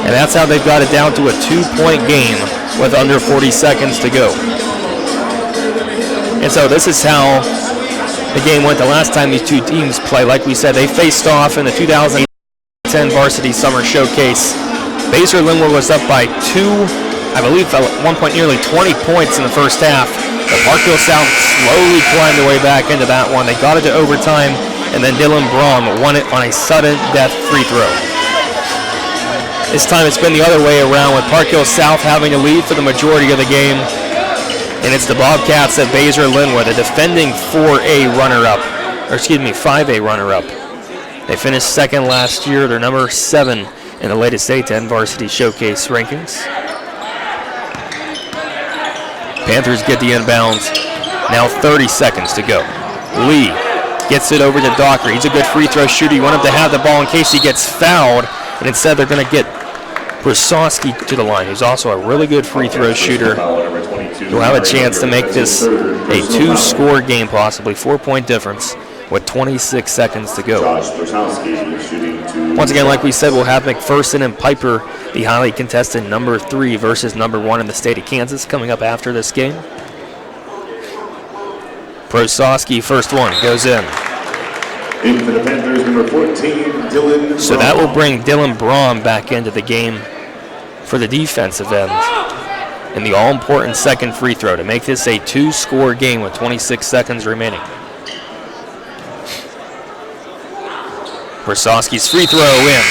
And that's how they've got it down to a 2-point game with under 40 seconds to go. And so this is how the game went the last time these 2 teams played. Like we said, they faced off in the 2010 Varsity Summer Showcase. Basehor-Linwood was up by 2, I believe at one point nearly 20 points in the first half. The Park Hill South slowly climbed their way back into that one. They got it to overtime, and then Dylan Braun won it on a sudden death free throw. This time it's been the other way around, with Park Hill South having a lead for the majority of the game. And it's the Bobcats at Basehor-Linwood, a defending 5A runner-up. They finished second last year. They're number 7 in the latest A10 Varsity Showcase rankings. Panthers get the inbounds. Now 30 seconds to go. Lee gets it over to Docker. He's a good free throw shooter. You want him to have the ball in case he gets fouled. And instead they're going to get Brasowski to the line, who's also a really good free throw shooter. He'll have a chance to make this a 2-score game, possibly 4-point difference, with 26 seconds to go. Once again, like we said, we'll have McPherson and Piper, the highly contested number 3 versus number 1 in the state of Kansas, coming up after this game. Brasowski, first one, goes in. In for the Panthers, number 14, Dylan Braun. So that will bring Dylan Braun back into the game for the defensive end. And the all-important second free throw to make this a 2-score game with 26 seconds remaining. Brasowski's free throw in.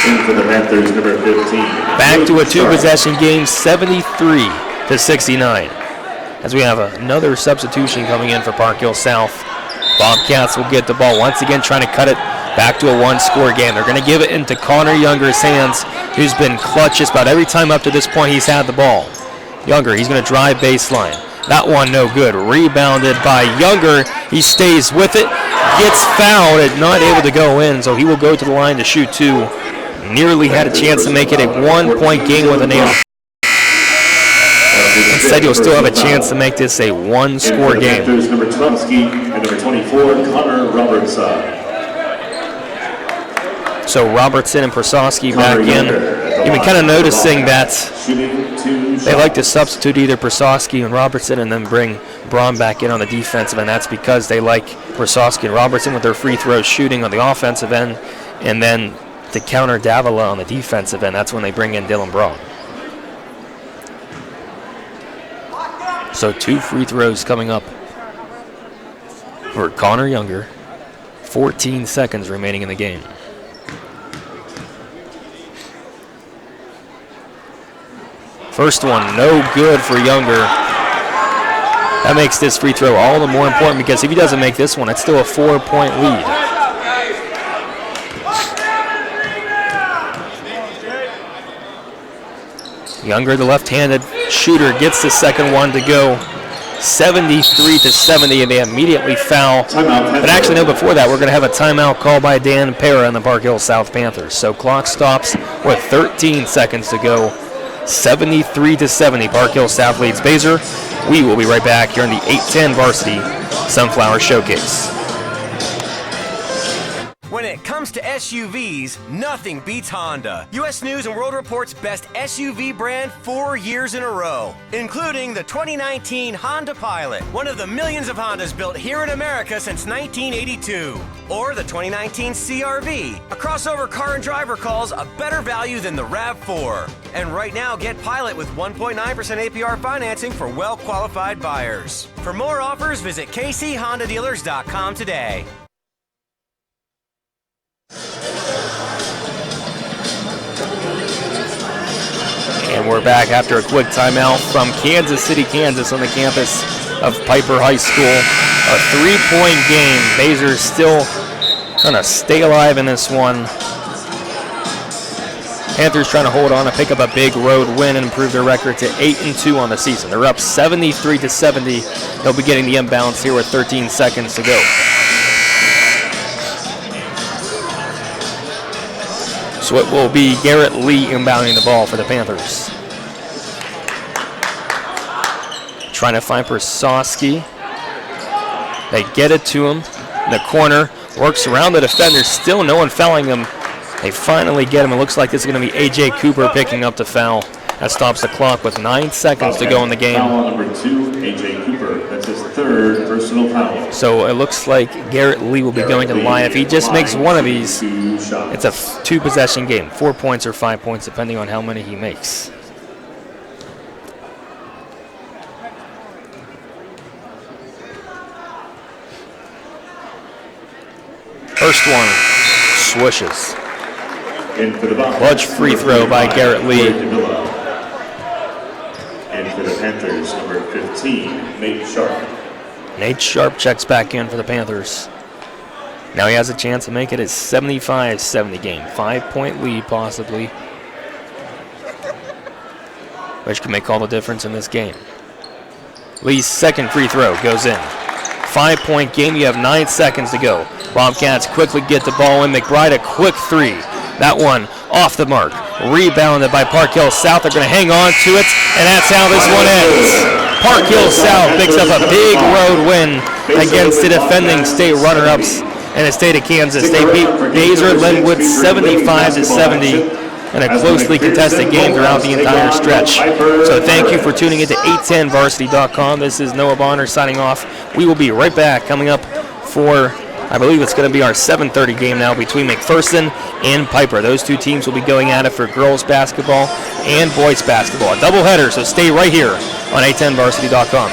In for the Panthers, number 15. Back to a 2-possession game, 73 to 69. As we have another substitution coming in for Park Hill South. Bobcats will get the ball once again, trying to cut it back to a 1-score game. They're going to give it into Connor Younger's hands, who's been clutch just about every time up to this point he's had the ball. Younger, he's going to drive baseline. That one no good. Rebounded by Younger. He stays with it, gets fouled, and not able to go in, so he will go to the line to shoot 2. Nearly had a chance to make it a 1-point game with an 8. Instead, you'll still have a chance to make this a 1-score game. Number 12 and number 24, Connor Robertson. So Robertson and Brasowski back in. You've been kind of noticing that they like to substitute either Brasowski and Robertson and then bring Braun back in on the defensive end. That's because they like Brasowski and Robertson with their free throw shooting on the offensive end, and then to counter Davila on the defensive end, that's when they bring in Dylan Braun. So 2 free throws coming up for Connor Younger. 14 seconds remaining in the game. First one, no good for Younger. That makes this free throw all the more important because if he doesn't make this one, it's still a 4-point lead. Younger, the left-handed shooter, gets the second one to go. 73-70, and they immediately foul. But actually, no, before that, we're going to have a timeout call by Dan Pera on the Park Hill South Panthers. So clock stops with 13 seconds to go. 73-70, Park Hill South leads Basehor. We will be right back here in the 810 Varsity Sunflower Showcase. When it comes to SUVs, nothing beats Honda. U.S. News and World Report's best SUV brand 4 years in a row, including the 2019 Honda Pilot, one of the millions of Hondas built here in America since 1982. Or the 2019 CR-V, a crossover car and driver calls a better value than the RAV4. And right now, get Pilot with 1.9% APR financing for well-qualified buyers. For more offers, visit kchondadealers.com today. And we're back after a quick timeout from Kansas City, Kansas on the campus of Piper High School. A 3-point game. Basehor still trying to stay alive in this one. Panthers trying to hold on and pick up a big road win and improve their record to 8-2 on the season. They're up 73-70. They'll be getting the inbounds here with 13 seconds to go. So it will be Garrett Lee inbounding the ball for the Panthers. Trying to find Persowski. They get it to him in the corner. Works around the defender. Still no one fouling him. They finally get him. It looks like this is going to be A.J. Cooper picking up the foul. That stops the clock with 9 seconds to go in the game. Foul number 2, A.J. Cooper. That's his 3rd personal foul. So it looks like Garrett Lee will be going to the line. If he just makes one of these, it's a 2-possession game. 4 points or 5 points, depending on how many he makes. First one, swooshes. Clutch free throw by Garrett Lee. And for the Panthers, number 15, Nate Sharp. Nate Sharp checks back in for the Panthers. Now he has a chance to make it a 75-70 game. 5-point lead, possibly. Which can make all the difference in this game. Lee's second free throw goes in. 5-point game, you have 9 seconds to go. Bobcats quickly get the ball in. McBride a quick three. That one off the mark. Rebounded by Park Hill South. They're going to hang on to it, and that's how this one ends. Park Hill South picks up a big road win against the defending state runner-ups in the state of Kansas. They beat Basehor-Linwood 75-70 in a closely contested game throughout the entire stretch. So thank you for tuning into 810varsity.com. This is Noah Bonner signing off. We will be right back coming up for, I believe it's going to be our 7:30 game now between McPherson and Piper. Those two teams will be going at it for girls basketball and boys basketball. A doubleheader, so stay right here on 810varsity.com.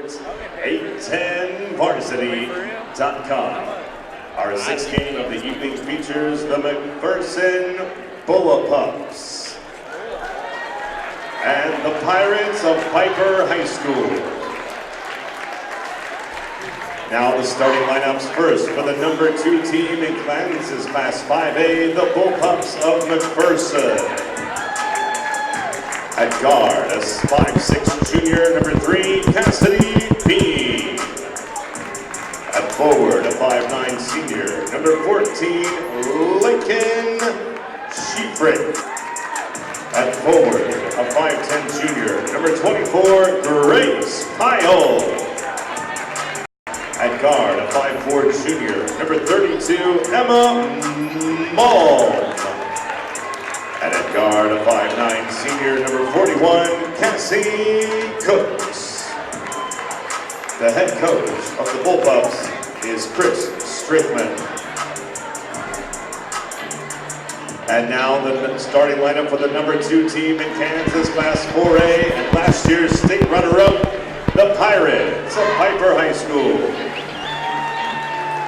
810varsity.com. Our sixth game of the evening features the McPherson Bullapups and the Pirates of Piper High School. Now the starting lineups first for the number 2 team in Kansas Class 5A, the Bullpups of McPherson. At guard, a 5'6" junior, number 3, Cassidy Bean. At forward, a 5'9" senior, number 14, Lincoln Schiefrick. At forward, a 5'10" junior, number 24, Grace Pyle. At guard, a 5'4" junior, number 32, Emma Mull. And at guard, a 5'9" senior, number 41, Cassie Cooks. The head coach of the Bullpups is Chris Strathman. And now the starting lineup for the number 2 team in Kansas Class 4A and last year's state runner-up, the Pirates of Piper High School.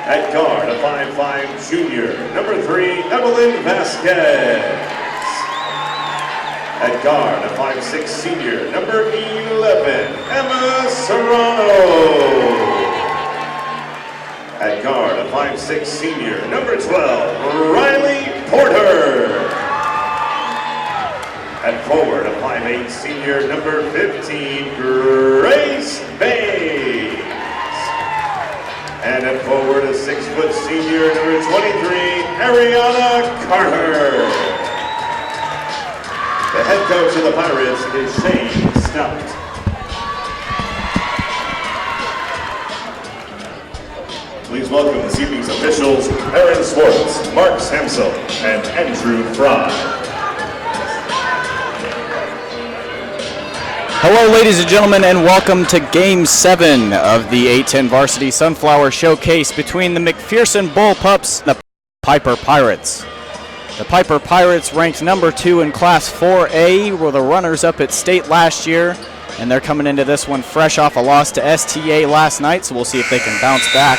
At guard, a 5'5" junior, number 3, Evelyn Vasquez. At guard, a 5'6" senior, number 11, Emma Serrano. At guard, a 5'6" senior, number 12, Riley Porter. At forward, a 5'8" senior, number 15, Grace Bates. And at forward, a 6' senior, number 23, Ariana Carter. The head coach of the Pirates is Shane Stout. Please welcome this evening's officials, Aaron Swartz, Mark Samsel, and Andrew Fry. Hello, ladies and gentlemen, and welcome to Game 7 of the 810 Varsity Sunflower Showcase between the McPherson Bullpups and the Piper Pirates. The Piper Pirates ranked number 2 in Class 4A, were the runners-up at state last year, and they're coming into this one fresh off a loss to STA last night, so we'll see if they can bounce back.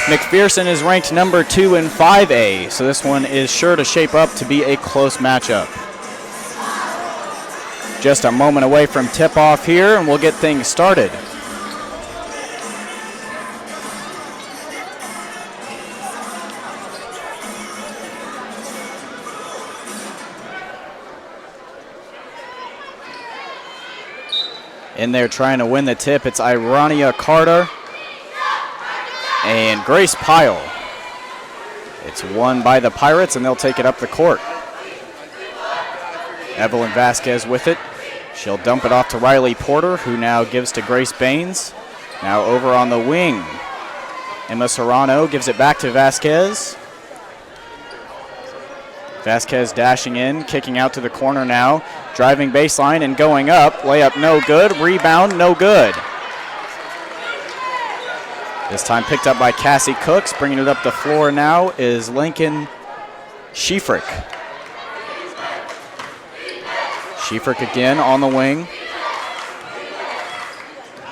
McPherson is ranked number 2 in 5A, so this one is sure to shape up to be a close matchup. Just a moment away from tip-off here, and we'll get things started. In there trying to win the tip, it's Irania Carter and Grace Pyle. It's won by the Pirates, and they'll take it up the court. Evelyn Vasquez with it. She'll dump it off to Riley Porter, who now gives to Grace Baines. Now over on the wing, Emma Serrano gives it back to Vasquez. Vasquez dashing in, kicking out to the corner now. Driving baseline and going up. Layup no good. Rebound no good. This time picked up by Cassie Cooks. Bringing it up the floor now is Lincoln Schiefrick. Schiefrick again on the wing.